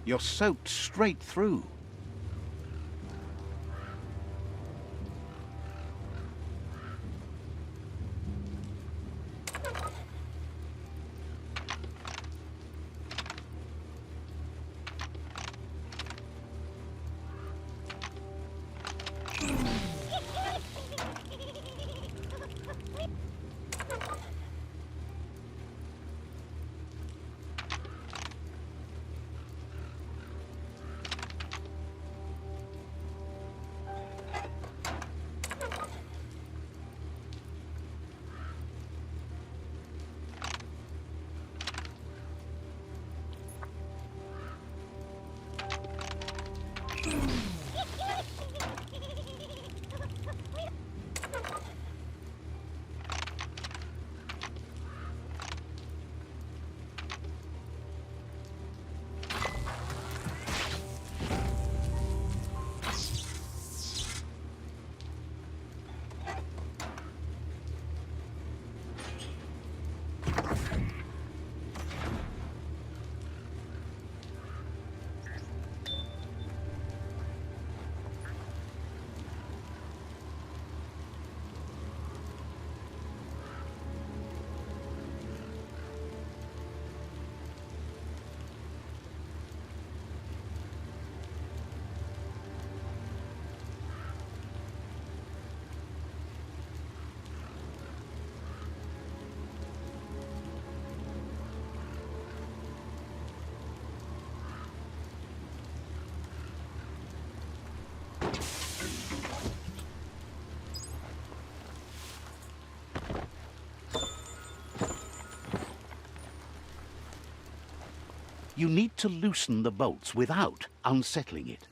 You're soaked straight through. You need to loosen the bolts without unsettling it.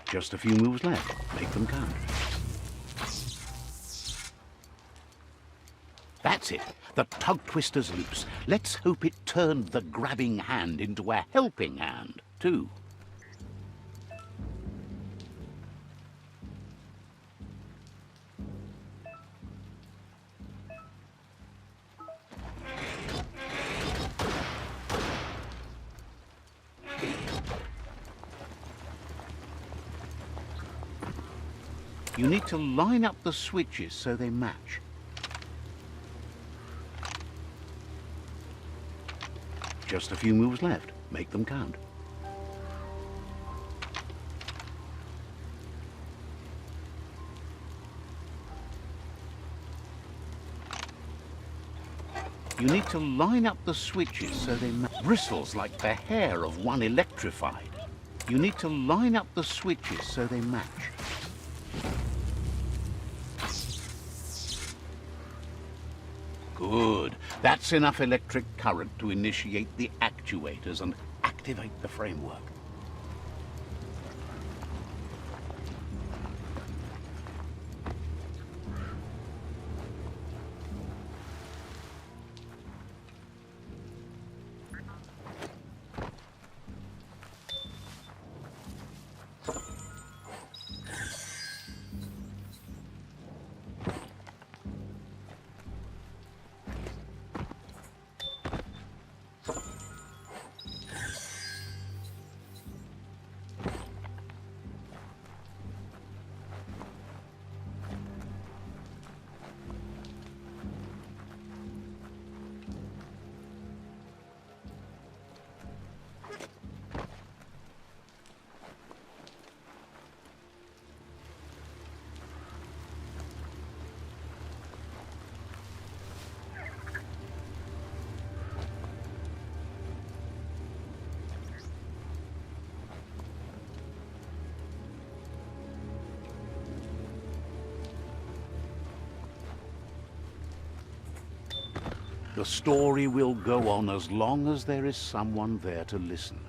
Just a few moves left. Make them count. That's it. The tug twister's loose. Let's hope it turned the grabbing hand into a helping hand, too. You need to line up the switches so they match. Just a few moves left. Make them count. You need to line up the switches so they match. Bristles like the hair of one electrified. You need to line up the switches so they match. Good. That's enough electric current to initiate the actuators and activate the framework. The story will go on as long as there is someone there to listen.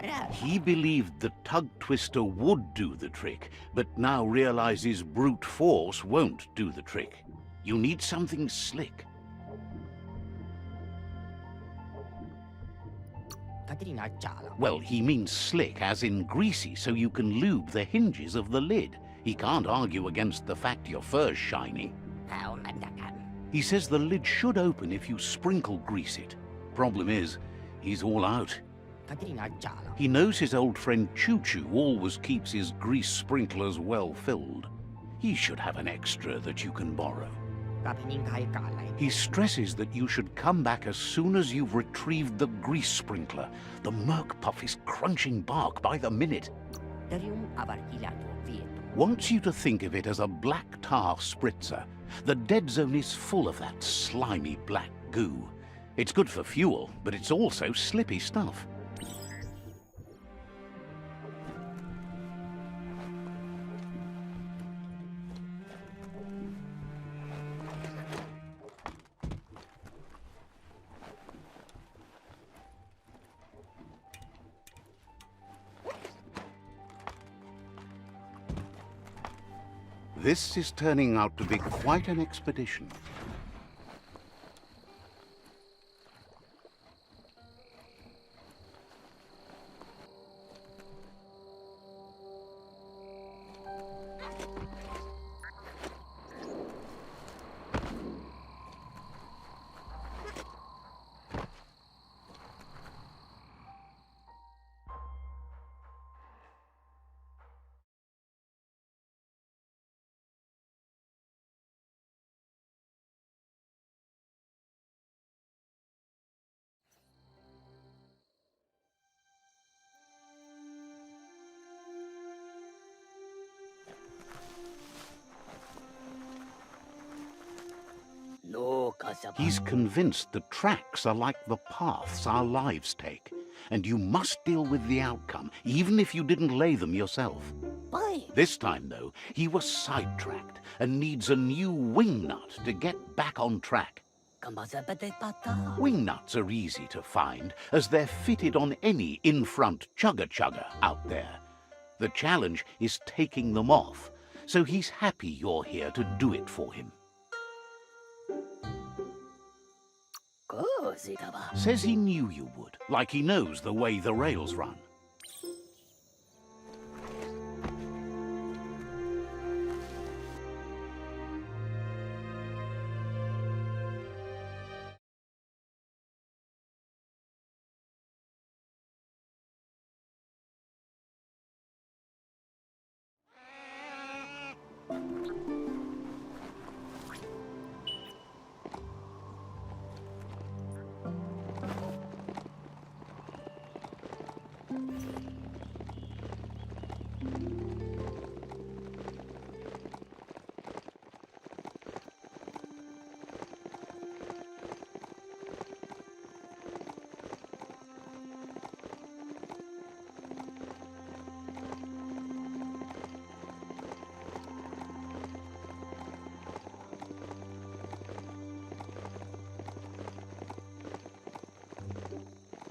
para. He believed the tug twister would do the trick, but now realizes brute force won't do the trick. You need something slick. Katrina Chala. Well, he means slick, as in greasy, so you can lube the hinges of the lid. He can't argue against the fact your fur's shiny. How mandakan. He says the lid should open if you sprinkle grease it. Problem is, he's all out. Katrina Chala. He knows his old friend Choo Choo always keeps his grease sprinklers well filled. He should have an extra that you can borrow. Kapining kai kalay. He stresses that you should come back as soon as you've retrieved the grease sprinkler. The Merc Puff is crunching bark by the minute. Darium avar ilado vieto. Wants you to think of it as a black tar spritzer. The dead zone is full of that slimy black goo. It's good for fuel, but it's also slippy stuff. This is turning out to be quite an expedition. No kasapa. He's convinced the tracks are like the paths our lives take, and you must deal with the outcome, even if you didn't lay them yourself. Boy. This time, though, he was sidetracked and needs a new wing nut to get back on track. Kambasa pate pata. Wing nuts are easy to find, as they're fitted on any in-front chugga-chugga out there. The challenge is taking them off, so he's happy you're here to do it for him. Says he knew you would, like he knows the way the rails run.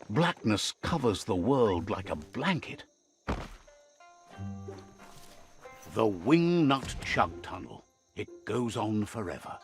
Blackness covers the world like a blanket. The Wing Nut Chug Tunnel. It goes on forever.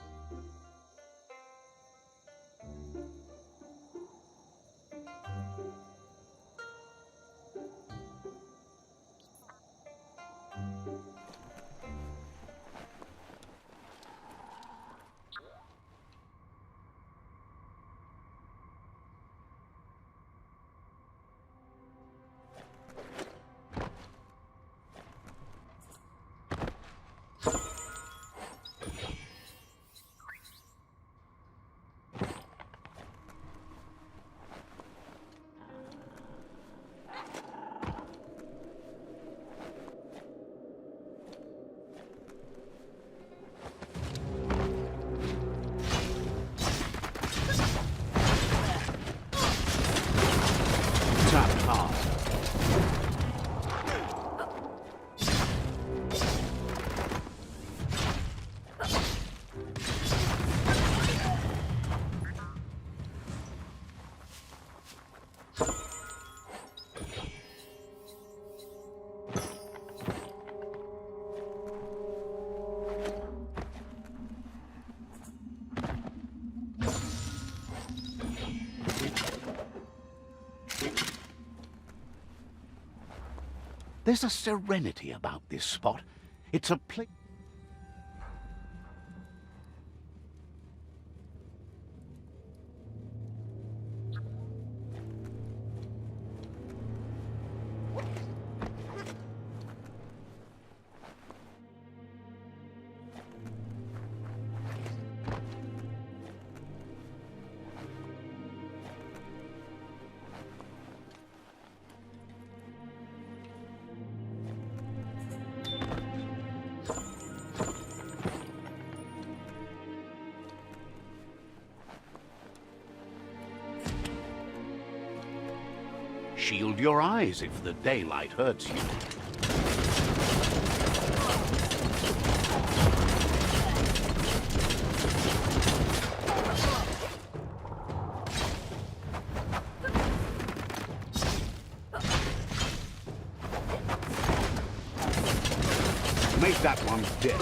There's a serenity about this spot. It's a place... Shield your eyes if the daylight hurts you. Make that one dead.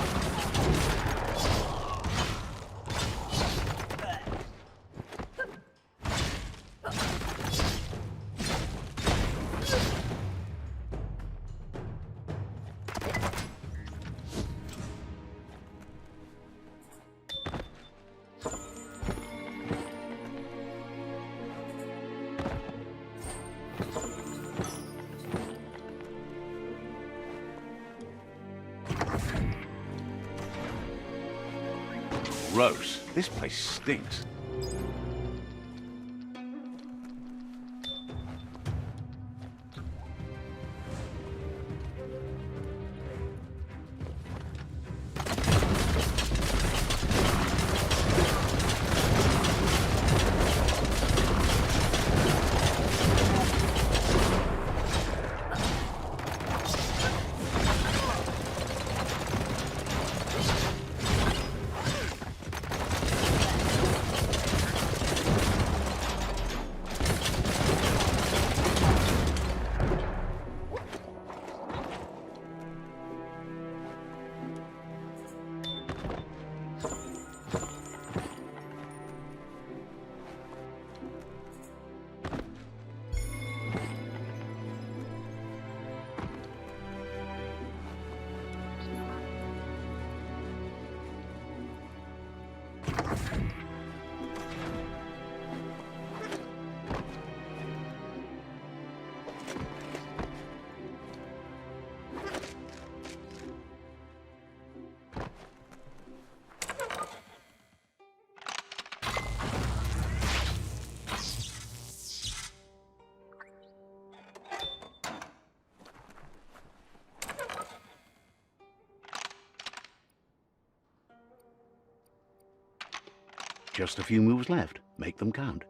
Gross. This place stinks. Just a few moves left. Make them count.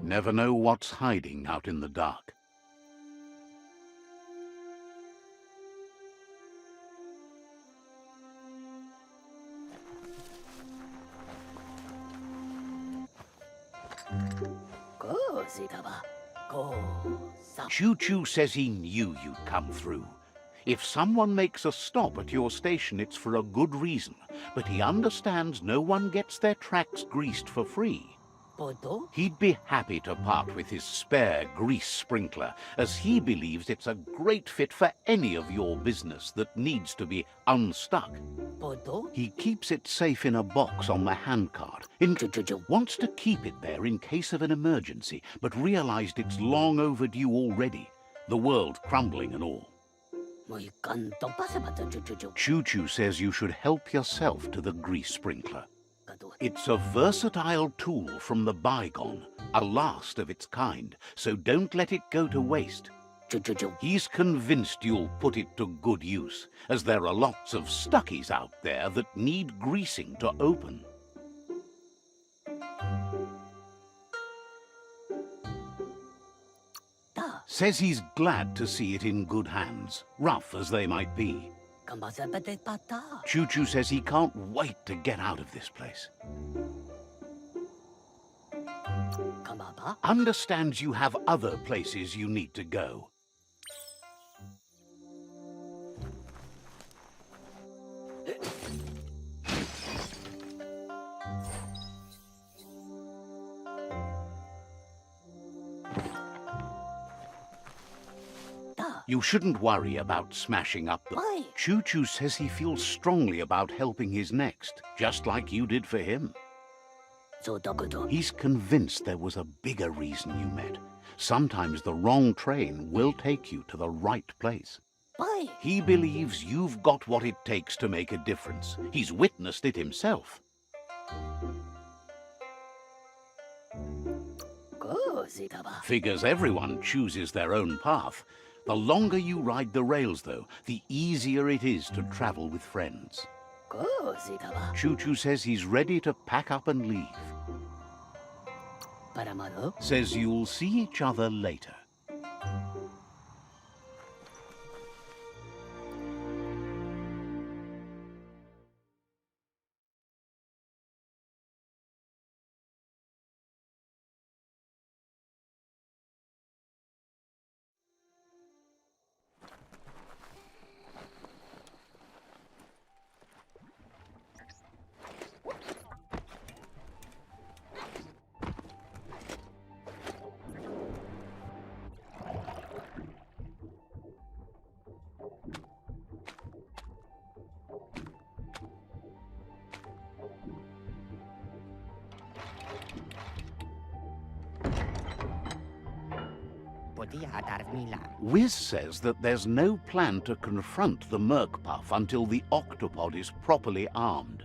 Never know what's hiding out in the dark. Choo-Choo says he knew you'd come through. If someone makes a stop at your station, it's for a good reason, but he understands no one gets their tracks greased for free. He'd be happy to part with his spare grease sprinkler, as he believes it's a great fit for any of your business that needs to be unstuck. He keeps it safe in a box on the handcart. Wants to keep it there in case of an emergency, but realized it's long overdue already. The world crumbling and all. Choo-Choo says you should help yourself to the grease sprinkler. It's a versatile tool from the bygone, a last of its kind, so don't let it go to waste. Choo-choo-choo. He's convinced you'll put it to good use, as there are lots of stuckies out there that need greasing to open. Da. Says he's glad to see it in good hands, rough as they might be. Kamasa-ba-de-ba-da. Choo-Choo says he can't wait to get out of this place. Kamaba. Understands you have other places you need to go. Da. You shouldn't worry about smashing up the... Why? Choo-Choo says he feels strongly about helping his next, just like you did for him. So-do-ku-do. He's convinced there was a bigger reason you met. Sometimes the wrong train will take you to the right place. Why? He believes you've got what it takes to make a difference. He's witnessed it himself. Go-si-da-ba. Figures everyone chooses their own path. The longer you ride the rails, though, the easier it is to travel with friends. Go-si-da-ba. Choo-Choo says he's ready to pack up and leave. Paramaro. Says you'll see each other later. Wiz says that there's no plan to confront the Merc-Puff until the octopod is properly armed.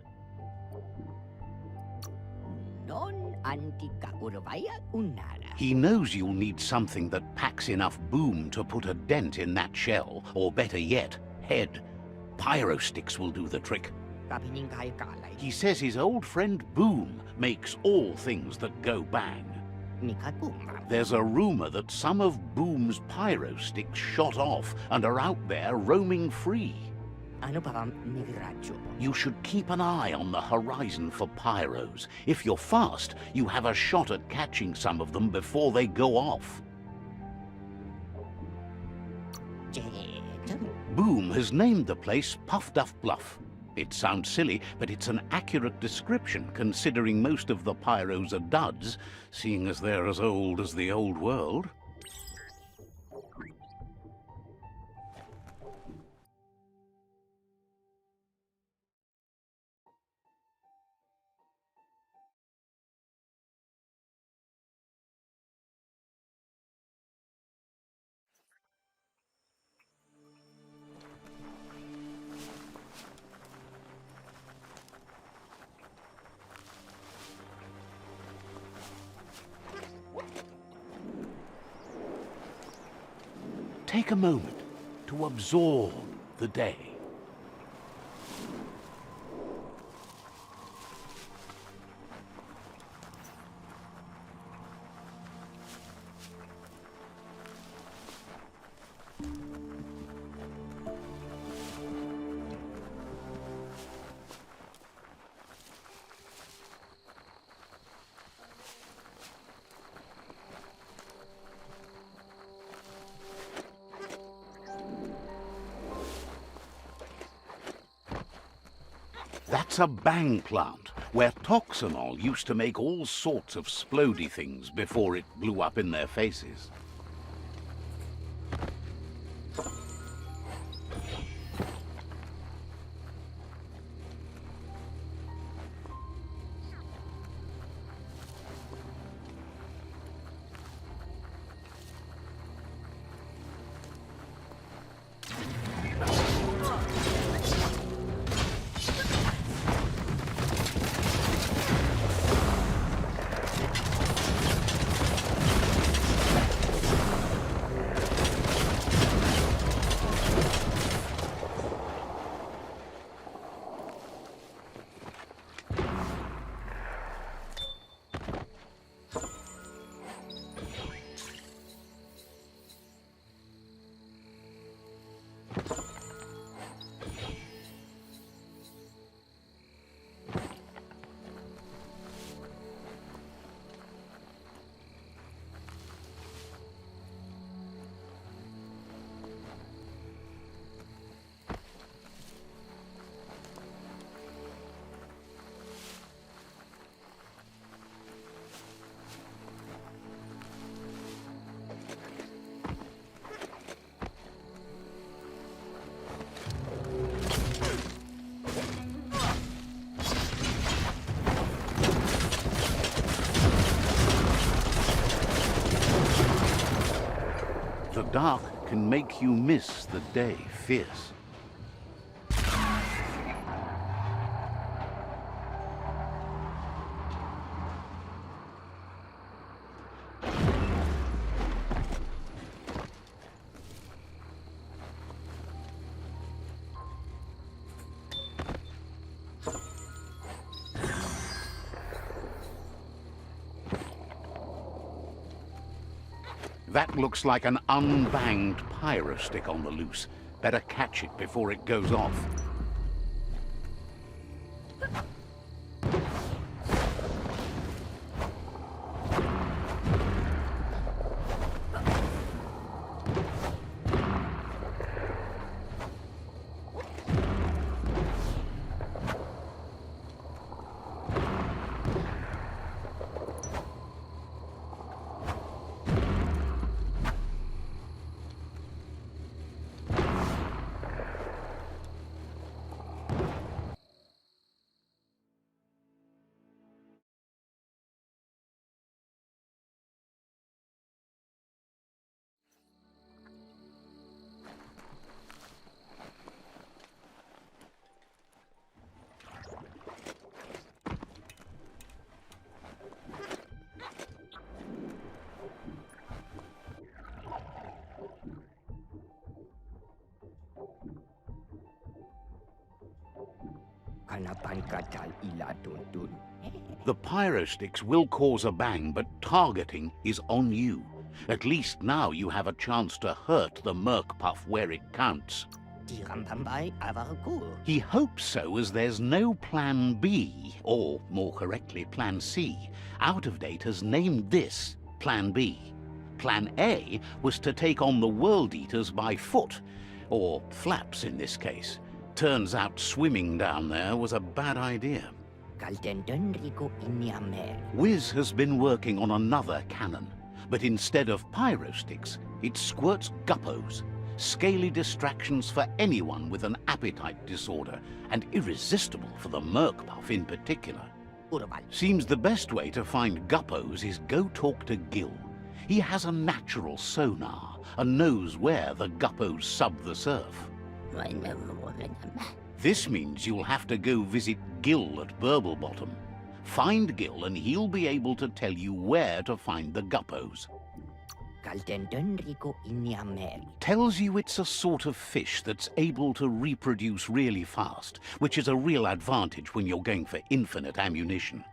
He knows you'll need something that packs enough boom to put a dent in that shell, or better yet, head. Pyro sticks will do the trick. He says his old friend Boom makes all things that go bang. There's a rumor that some of Boom's pyro sticks shot off and are out there roaming free. You should keep an eye on the horizon for pyros. If you're fast, you have a shot at catching some of them before they go off. Boom has named the place Puff Duff Bluff. It sounds silly, but it's an accurate description considering most of the pyros are duds, seeing as they're as old as the old world. Take a moment to absorb the day. That's a bang plant, where Toxanol used to make all sorts of splody things before it blew up in their faces. The dark can make you miss the day fierce. That looks like an unbanged pyro stick on the loose. Better catch it before it goes off. The pyro sticks will cause a bang, but targeting is on you. At least now you have a chance to hurt the Merc Puff where it counts. He hopes so, as there's no Plan B, or more correctly, Plan C. Out of Date has named this Plan B. Plan A was to take on the World Eaters by foot, or flaps in this case. Turns out swimming down there was a bad idea. Wiz has been working on another cannon, but instead of pyro sticks, it squirts guppos, scaly distractions for anyone with an appetite disorder, and irresistible for the Merc Puff in particular. Seems the best way to find guppos is go talk to Gil. He has a natural sonar and knows where the guppos sub the surf. This means you'll have to go visit Gil at Burblebottom. Find Gil and he'll be able to tell you where to find the guppos. Tells you it's a sort of fish that's able to reproduce really fast, which is a real advantage when you're going for infinite ammunition.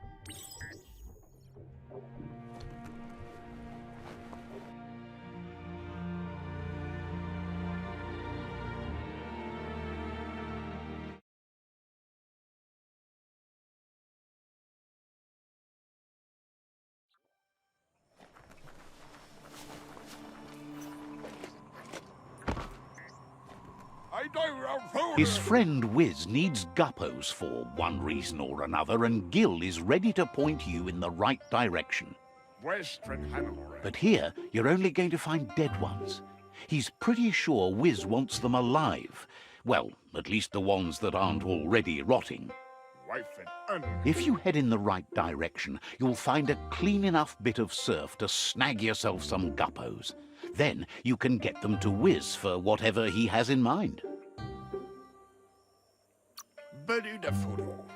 His friend Wiz needs guppos for one reason or another, and Gil is ready to point you in the right direction. But here, you're only going to find dead ones. He's pretty sure Wiz wants them alive. Well, at least the ones that aren't already rotting. If you head in the right direction, you'll find a clean enough bit of surf to snag yourself some guppos. Then you can get them to Wiz for whatever he has in mind.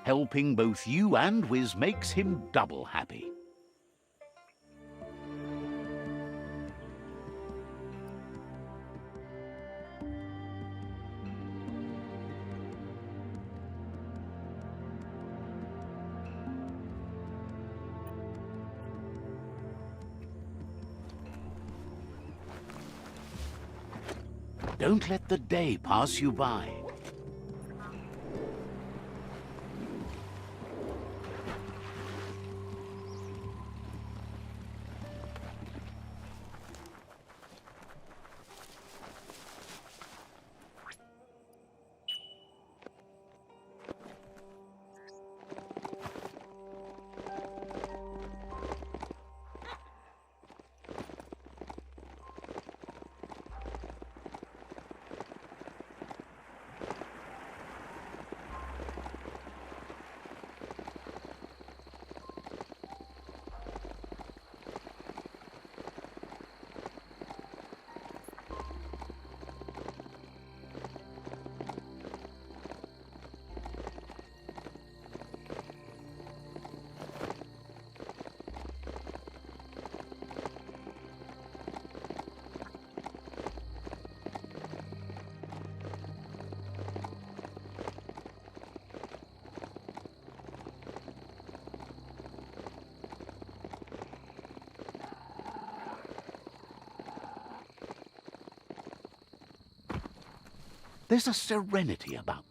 Helping both you and Wiz makes him double happy. Don't let the day pass you by. There's a serenity about.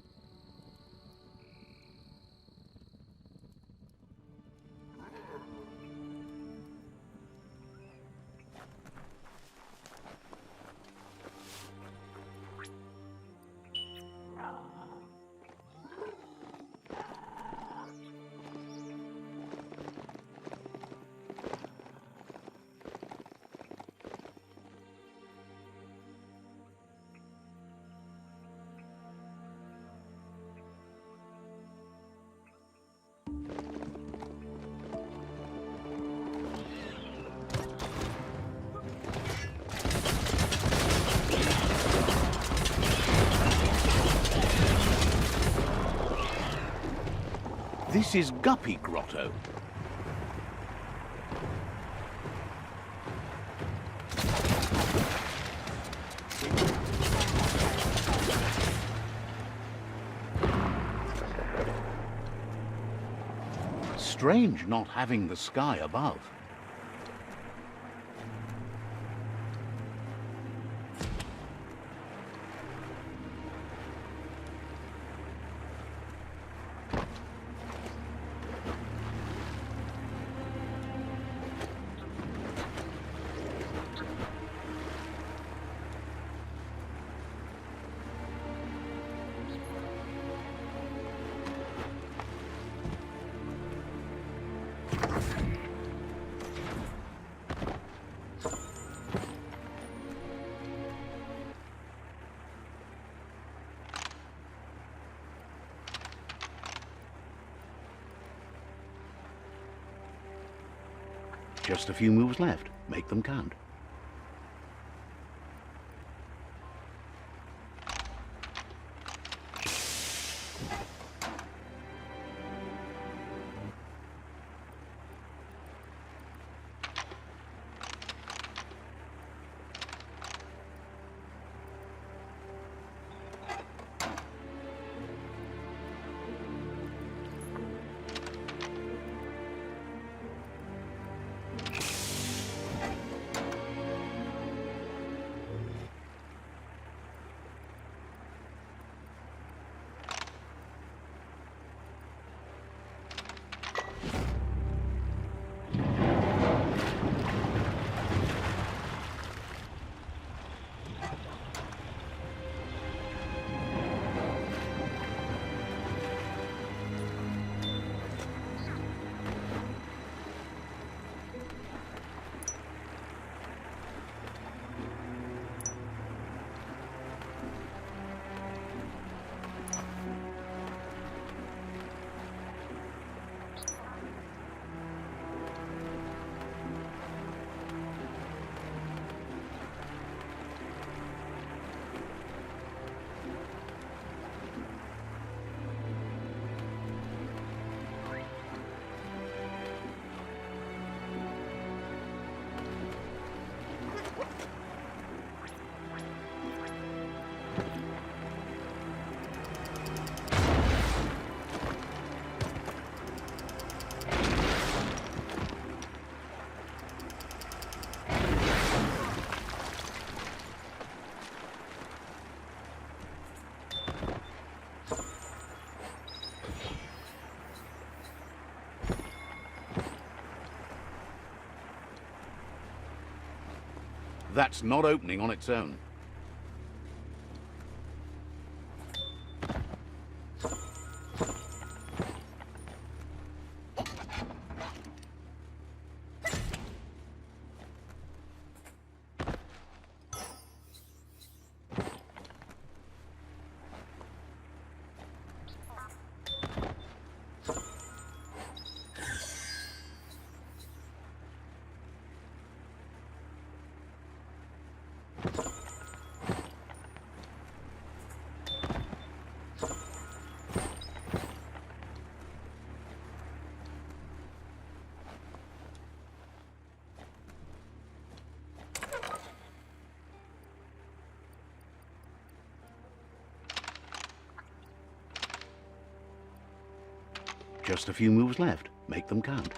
This is Guppy Grotto. Strange not having the sky above. Just a few moves left. Make them count. That's not opening on its own. Just a few moves left. Make them count.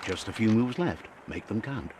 Just a few moves left. Make them count.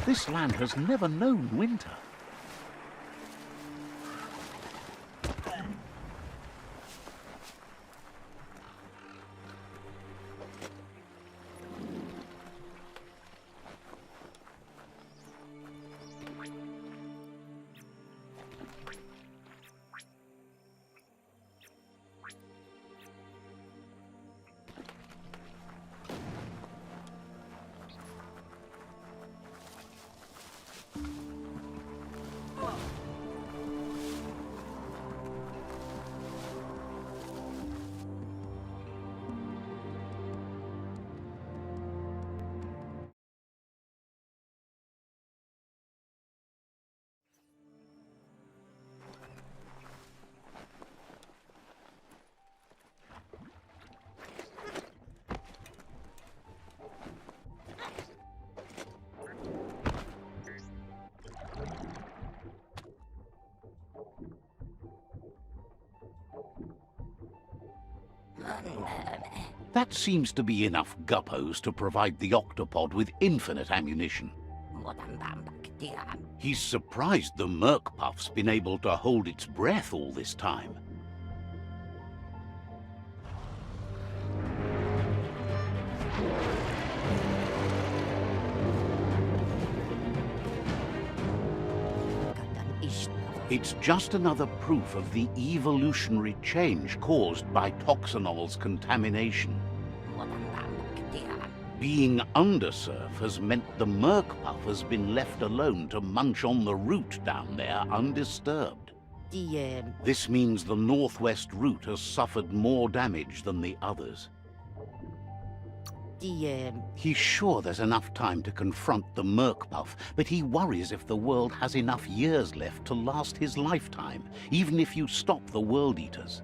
This land has never known winter. That seems to be enough guppos to provide the octopod with infinite ammunition. He's surprised the Merc Puff's been able to hold its breath all this time. It's just another proof of the evolutionary change caused by Toxanol's contamination. Being undersurf has meant the Merc Puff has been left alone to munch on the root down there undisturbed. This means the northwest route has suffered more damage than the others. He's sure there's enough time to confront the Merc Puff, but he worries if the world has enough years left to last his lifetime, even if you stop the World Eaters.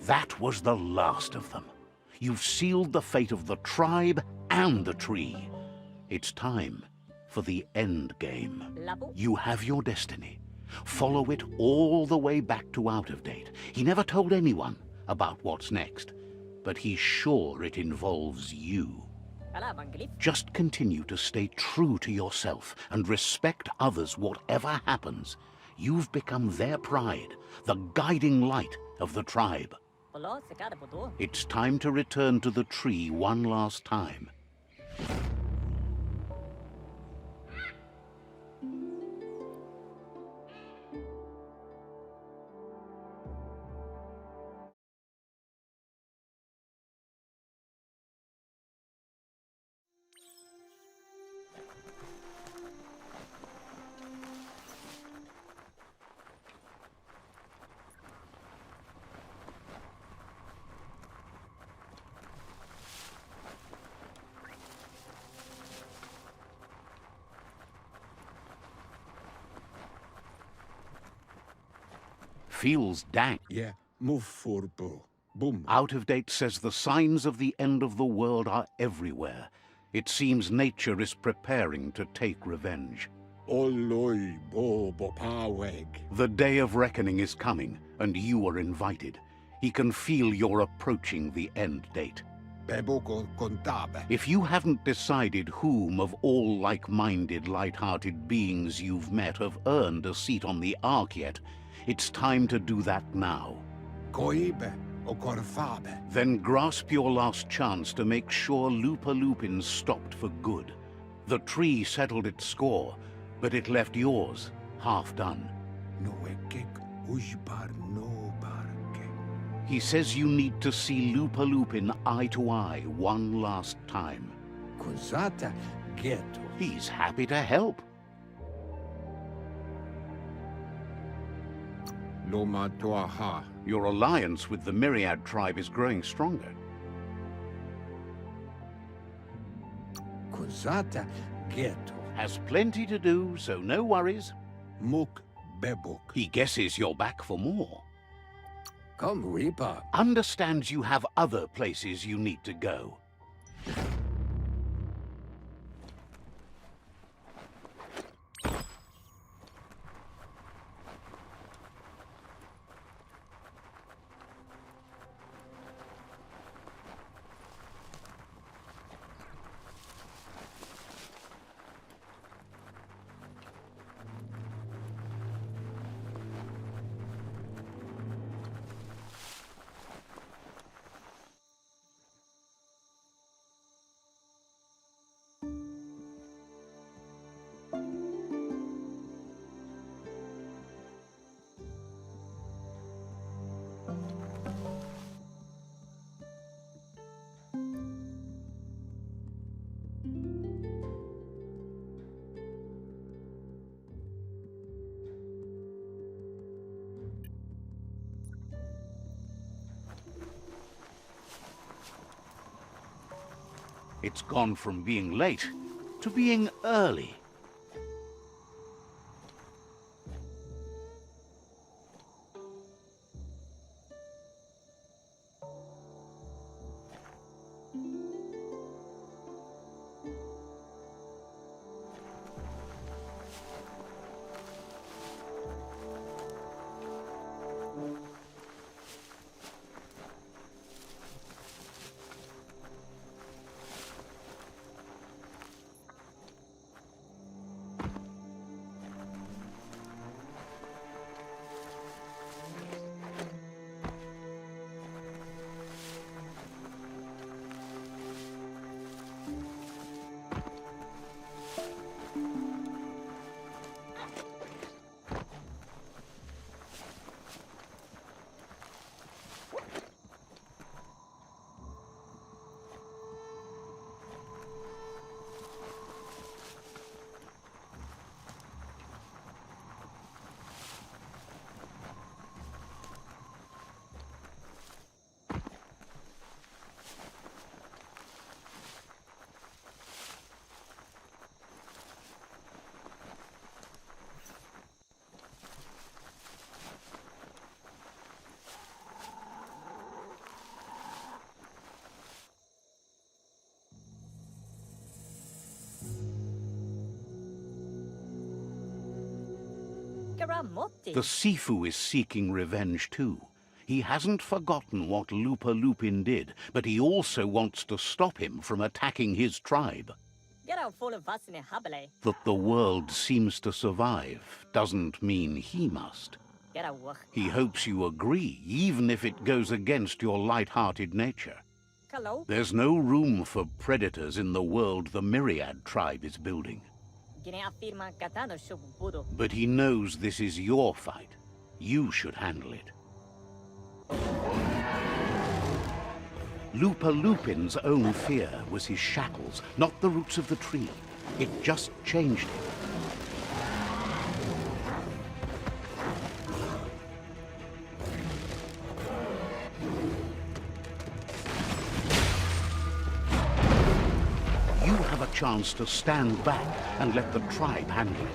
That was the last of them. You've sealed the fate of the tribe and the tree. It's time for the end game. You have your destiny. Follow it all the way back to Out of Date. He never told anyone about what's next, but he's sure it involves you. Just continue to stay true to yourself and respect others whatever happens. You've become their pride, the guiding light of the tribe. It's time to return to the tree one last time. Feels dank. Yeah, move for bo. Boom. Out of Date says the signs of the end of the world are everywhere. It seems nature is preparing to take revenge. Oloi bo bopaweg. The day of reckoning is coming, and you are invited. He can feel you're approaching the end date. Beboko contabe. If you haven't decided whom of all like-minded, light-hearted beings you've met have earned a seat on the Ark yet, it's time to do that now. Coibe o corfabe. Then grasp your last chance to make sure Lupin stopped for good. The tree settled its score, but it left yours half done. No ekek ujbar no barke. He says you need to see Lupin eye to eye one last time. Cosata ghetto. He's happy to help. Loma toaha. Your alliance with the Myriad tribe is growing stronger. Cosata ghetto. Has plenty to do, so no worries. Muk bebok. He guesses you're back for more. Come Reaper. Understands you have other places you need to go. It's gone from being late to being early. The Sifu is seeking revenge too. He hasn't forgotten what Lupa Lupin did, but he also wants to stop him from attacking his tribe. That the world seems to survive doesn't mean he must. He hopes you agree, even if it goes against your light-hearted nature. There's no room for predators in the world the Myriad tribe is building. But he knows this is your fight. You should handle it. Lupa Lupin's own fear was his shackles, not the roots of the tree. It just changed him. You have a chance to stand back and let the tribe handle it.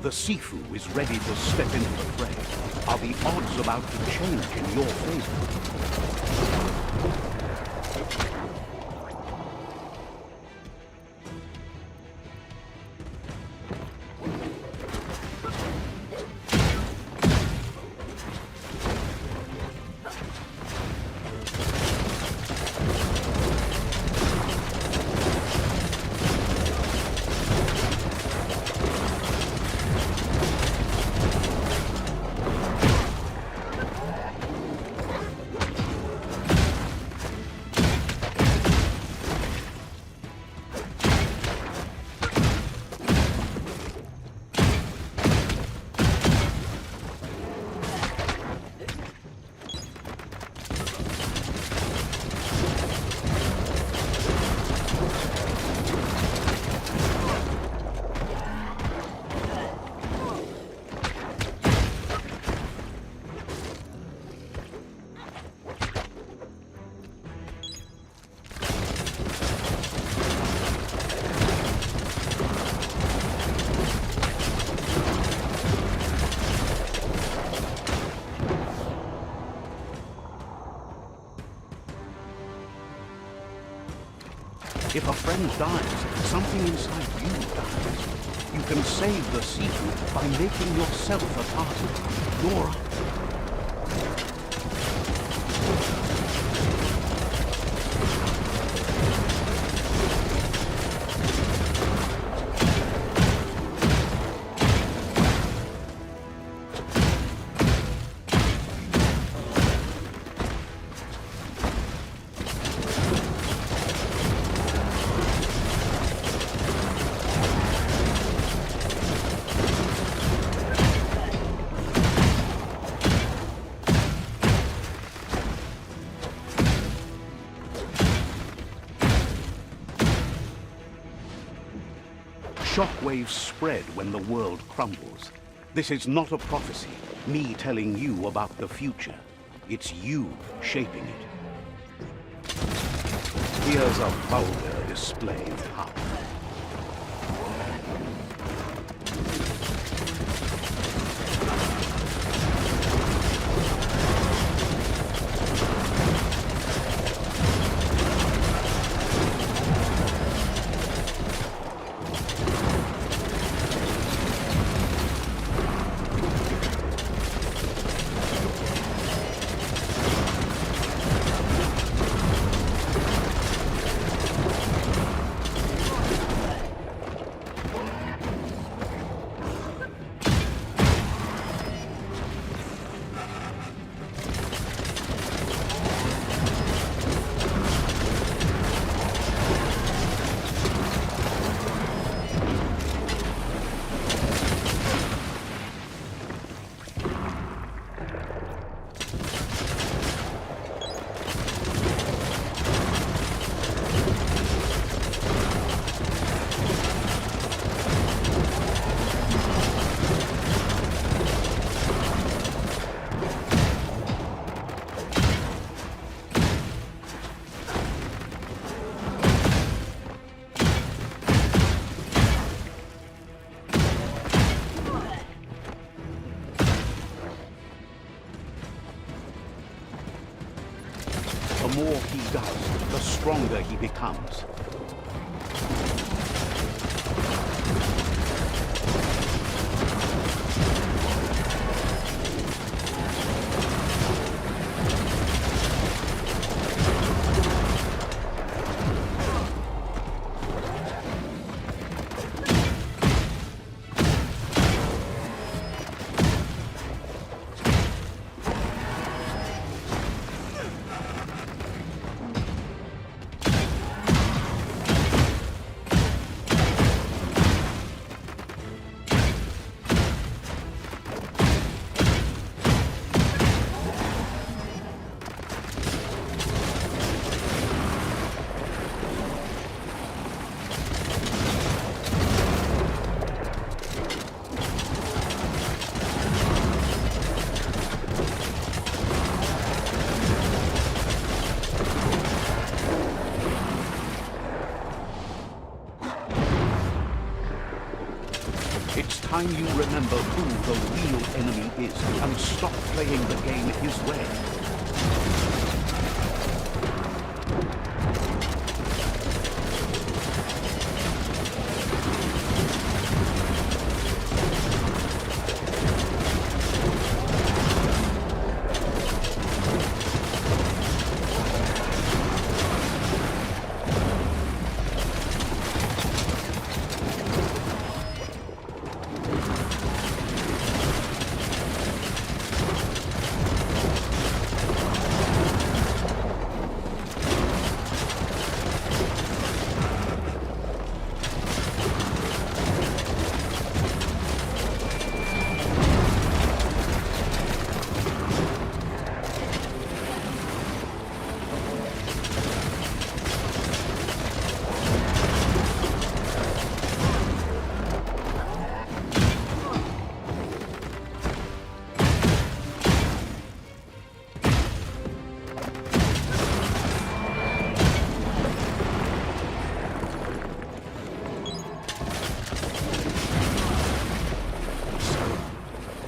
The Sifu is ready to step into the fray. Are the odds about to change in your favor? If a friend dies, something inside you dies. You can save the Sifu by making yourself a part of it. You're up. Shockwaves spread when the world crumbles. This is not a prophecy. Me telling you about the future. It's you shaping it. Here's a vulgar display of power. The more he does, the stronger he becomes. It's time you remember who the real enemy is and stop playing the game his way.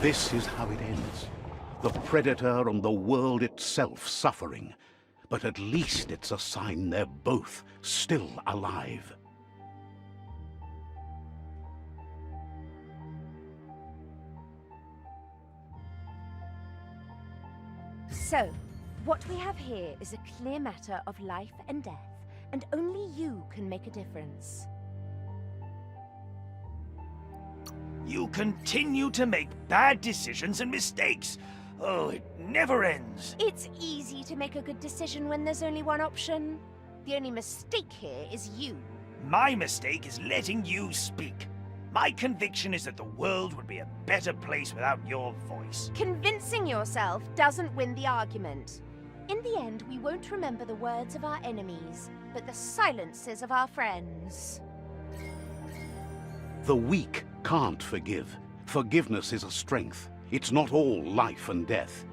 This is how it ends. The Predator and the world itself suffering. But at least it's a sign they're both still alive. So, what we have here is a clear matter of life and death, and only you can make a difference. You continue to make bad decisions and mistakes. Oh, it never ends. It's easy to make a good decision when there's only one option. The only mistake here is you. My mistake is letting you speak. My conviction is that the world would be a better place without your voice. Convincing yourself doesn't win the argument. In the end, we won't remember the words of our enemies, but the silences of our friends. The weak can't forgive. Forgiveness is a strength. It's not all life and death.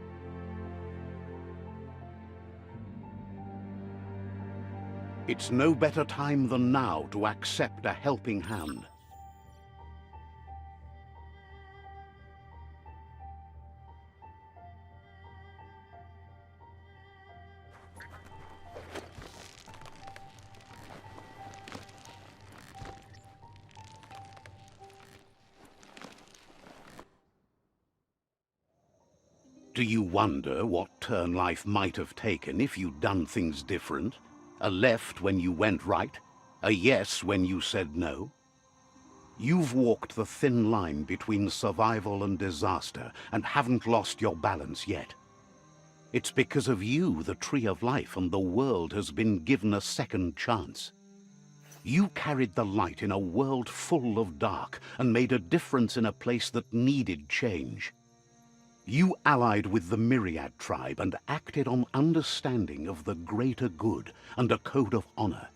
It's no better time than now to accept a helping hand. Do you wonder what turn life might have taken if you'd done things different? A left when you went right? A yes when you said no? You've walked the thin line between survival and disaster and haven't lost your balance yet. It's because of you the Tree of Life and the world has been given a second chance. You carried the light in a world full of dark and made a difference in a place that needed change. You allied with the Myriad tribe and acted on understanding of the greater good and a code of honor.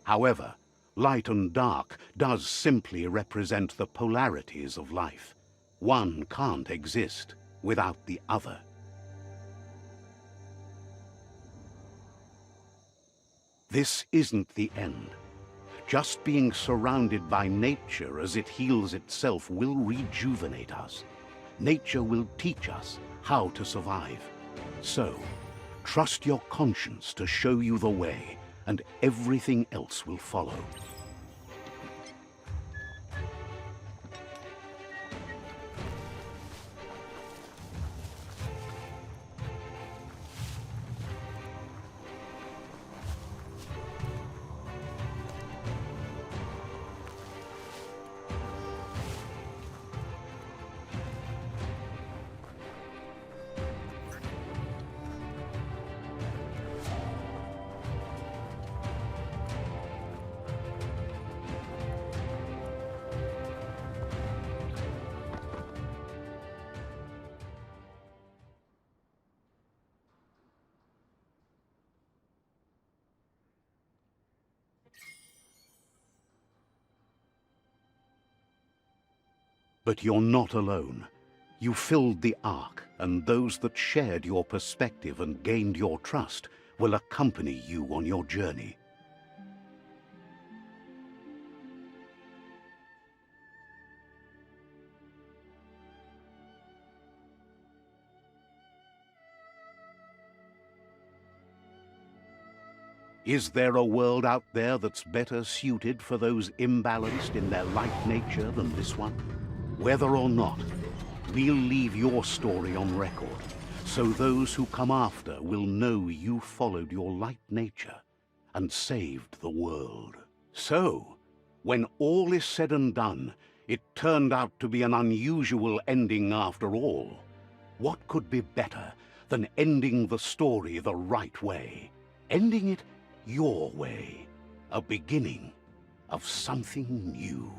However, light and dark does simply represent the polarities of life. One can't exist without the other. This isn't the end. Just being surrounded by nature as it heals itself will rejuvenate us. Nature will teach us how to survive. So, trust your conscience to show you the way, and everything else will follow. But you're not alone. You filled the Ark, and those that shared your perspective and gained your trust will accompany you on your journey. Is there a world out there that's better suited for those imbalanced in their light nature than this one? Whether or not, we'll leave your story on record, so those who come after will know you followed your light nature and saved the world. So, when all is said and done, it turned out to be an unusual ending after all. What could be better than ending the story the right way? Ending it your way. A beginning of something new.